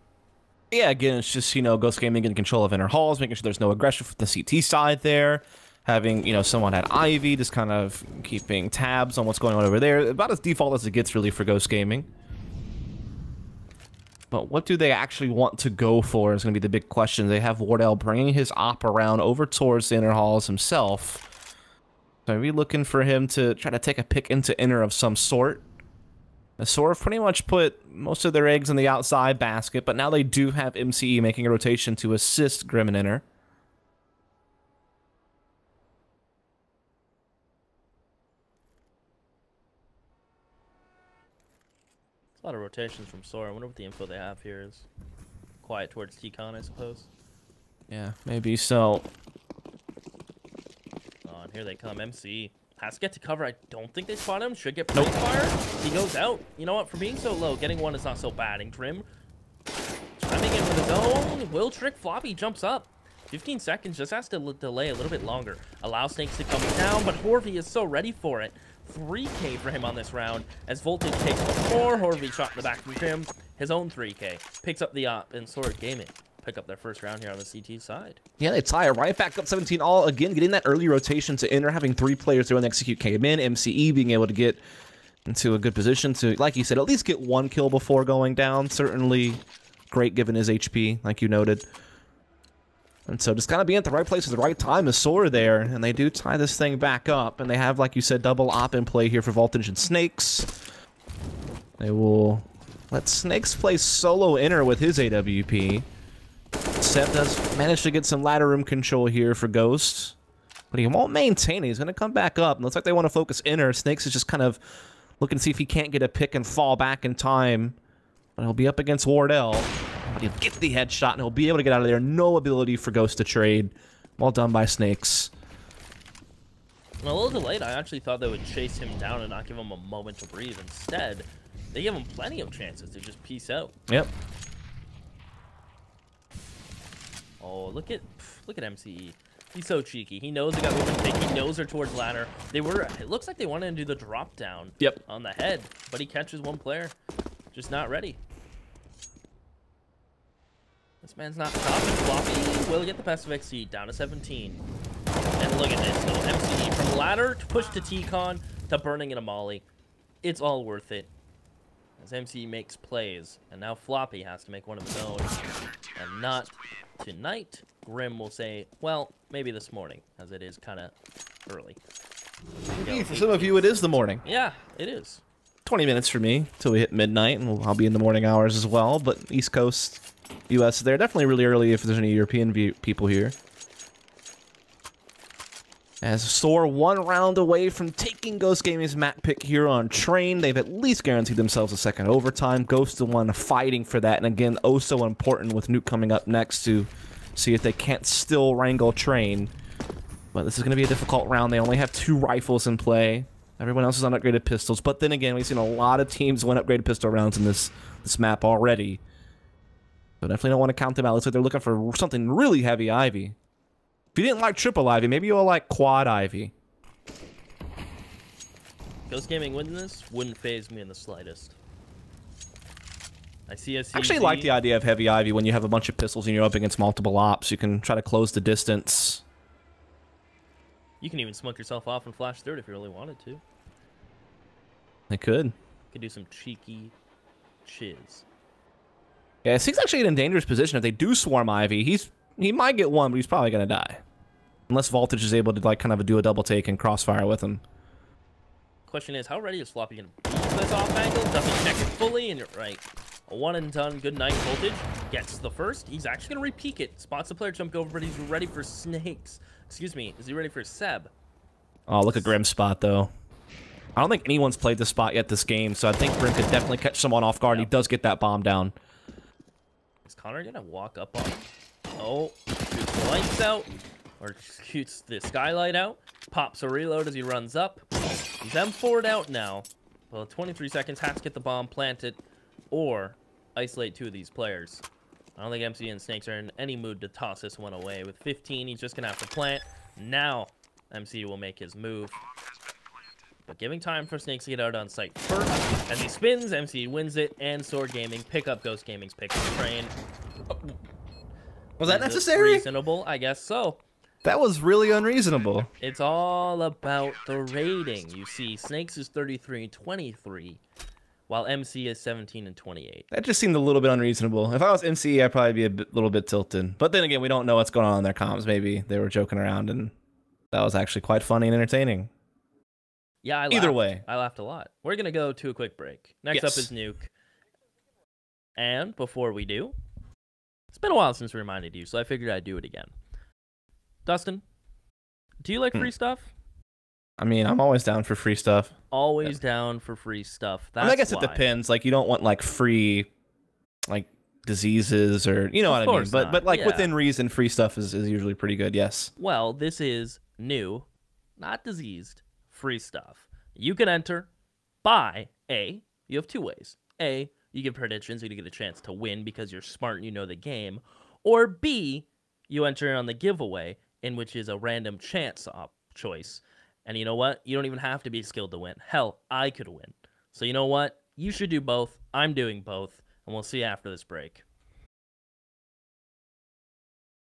Yeah, again, it's just, Ghost Gaming getting control of inner halls, making sure there's no aggression from the CT side there. Having, someone at Ivy, just kind of keeping tabs on what's going on over there. About as default as it gets, really, for Ghost Gaming. But what do they actually want to go for is going to be the big question. They have Wardell bringing his op around over towards the inner halls himself. So maybe looking for him to try to take a pick into inner of some sort. The SoaR have pretty much put most of their eggs in the outside basket, but now they do have MCE making a rotation to assist Grim and inner.
A lot of rotations from SoaR. I wonder what the info they have here is. Quiet towards T-Con, I suppose.
Yeah, maybe so.
Oh, and here they come. MC has to get to cover. I don't think they spot him. Should get pretty fire. He goes out. You know what? For being so low, getting one is not so bad. And Grim chiming in with his own. Will trick Floppy jumps up. 15 seconds. Just has to delay a little bit longer. Allow Snakes to come down, but Horvey is so ready for it. 3K for him on this round as Voltage takes more. Horvey shot in the back from Grim. His own 3K. Picks up the op, and SoaR Gaming pick up their first round here on the CT side.
Yeah, they tie it right back up 17 all. Again, getting that early rotation to inner, having 3 players there and execute came in. MCE being able to get into a good position to, like you said, at least get 1 kill before going down. Certainly great given his HP, like you noted. And so just kind of being at the right place at the right time is SoaR there, and they do tie this thing back up, and they have, like you said, double op in play here for Voltage and Snakes. They will let Snakes play solo inner with his AWP. Seb does manage to get some ladder room control here for Ghost, but he won't maintain it. He's going to come back up. And looks like they want to focus inner. Snakes is just kind of looking to see if he can't get a pick and fall back in time. But he'll be up against Wardell. But he'll get the headshot, and he'll be able to get out of there. No ability for Ghost to trade. Well done by Snakes.
A little delayed. I actually thought they would chase him down and not give him a moment to breathe. Instead, they give him plenty of chances to just peace out.
Yep.
Oh, look at MCE. He's so cheeky. He knows they got movement pick. He knows they're towards ladder. It looks like they wanted to do the drop down.
Yep.
On the head, but he catches one player. Just not ready. This man's not stopping. Floppy will get the best of XC down to 17. And look at this. So MCE from ladder to push to T-Con to burning in a molly. It's all worth it. As MCE makes plays. And now Floppy has to make one of his own. And not tonight. Grim will say, well, maybe this morning, as it is kind of early.
Maybe for some of you, it is the morning.
Yeah, it is.
20 minutes for me till we hit midnight, and I'll be in the morning hours as well. But East Coast, U.S., they're definitely really early if there's any European people here. As SoaR 1 round away from taking Ghost Gaming's map pick here on Train, they've at least guaranteed themselves a second overtime. Ghost the one fighting for that, and again, oh so important with Nuke coming up next to see if they can't still wrangle Train. But this is going to be a difficult round. They only have 2 rifles in play. Everyone else is on upgraded pistols. But then again, we've seen a lot of teams win upgraded pistol rounds in this map already. So definitely don't want to count them out. Looks like they're looking for something really heavy Ivy. If you didn't like triple Ivy, maybe you'll like quad Ivy.
Ghost Gaming winning this wouldn't phase me in the slightest. I
actually like the idea of heavy Ivy when you have a bunch of pistols and you're up against multiple ops. You can try to close the distance.
You can even smoke yourself off and flash through it if you really wanted to.
They could.
Could do some cheeky chiz.
Yeah, he's actually in a dangerous position. If they do swarm Ivy, he might get one, but he's probably going to die. Unless Voltage is able to like kind of do a double take and crossfire with him.
Question is, how ready is Floppy going to be for this off angle? Does he check it fully? And you're right. A one and done. Good night. Voltage gets the first. He's actually going to re-peek it. Spots the player jump over, but he's ready for Snakes. Excuse me. Is he ready for Seb?
Oh, look at Grim's spot, though. I don't think anyone's played this spot yet this game, so I think Grim could definitely catch someone off guard. Yep. He does get that bomb down.
Is Connor going to walk up on him? Oh, shoots the lights out. Or shoots the skylight out. Pops a reload as he runs up. He's M4'd out now. Well, 23 seconds. Has to get the bomb planted. Or isolate 2 of these players. I don't think MC and Snakes are in any mood to toss this one away. With 15, he's just going to have to plant. Now, MC will make his move. But giving time for Snakes to get out on site first. As he spins, MC wins it. And SoaR Gaming pick up Ghost Gaming's pick of the train.
Was that necessary?
Reasonable? I guess so.
That was really unreasonable.
It's all about the rating. You see, Snakes is 33-23. while MC is 17 and 28.
That just seemed a little bit unreasonable. If I was MC, I'd probably be a little bit tilted. But then again, we don't know what's going on in their comms. Maybe they were joking around, and that was actually quite funny and entertaining.
Yeah,
Either way.
I laughed a lot. We're going to go to a quick break. Next up is Nuke. And before we do, it's been a while since we reminded you, so I figured I'd do it again. Dustin, do you like free stuff?
I mean, I'm always down for free stuff.
Always down for free stuff. That's
I guess it depends. Like, you don't want, like, free, like, diseases or, you know what I mean? But like, within reason, free stuff is usually pretty good, yes.
Well, this is new, not diseased, free stuff. You can enter by A, you have two ways. A, you give predictions, you get a chance to win because you're smart and you know the game. Or B, you enter on the giveaway, in which is a random chance choice. And you know what? You don't even have to be skilled to win. Hell, I could win. So you know what? You should do both. I'm doing both. And we'll see you after this break.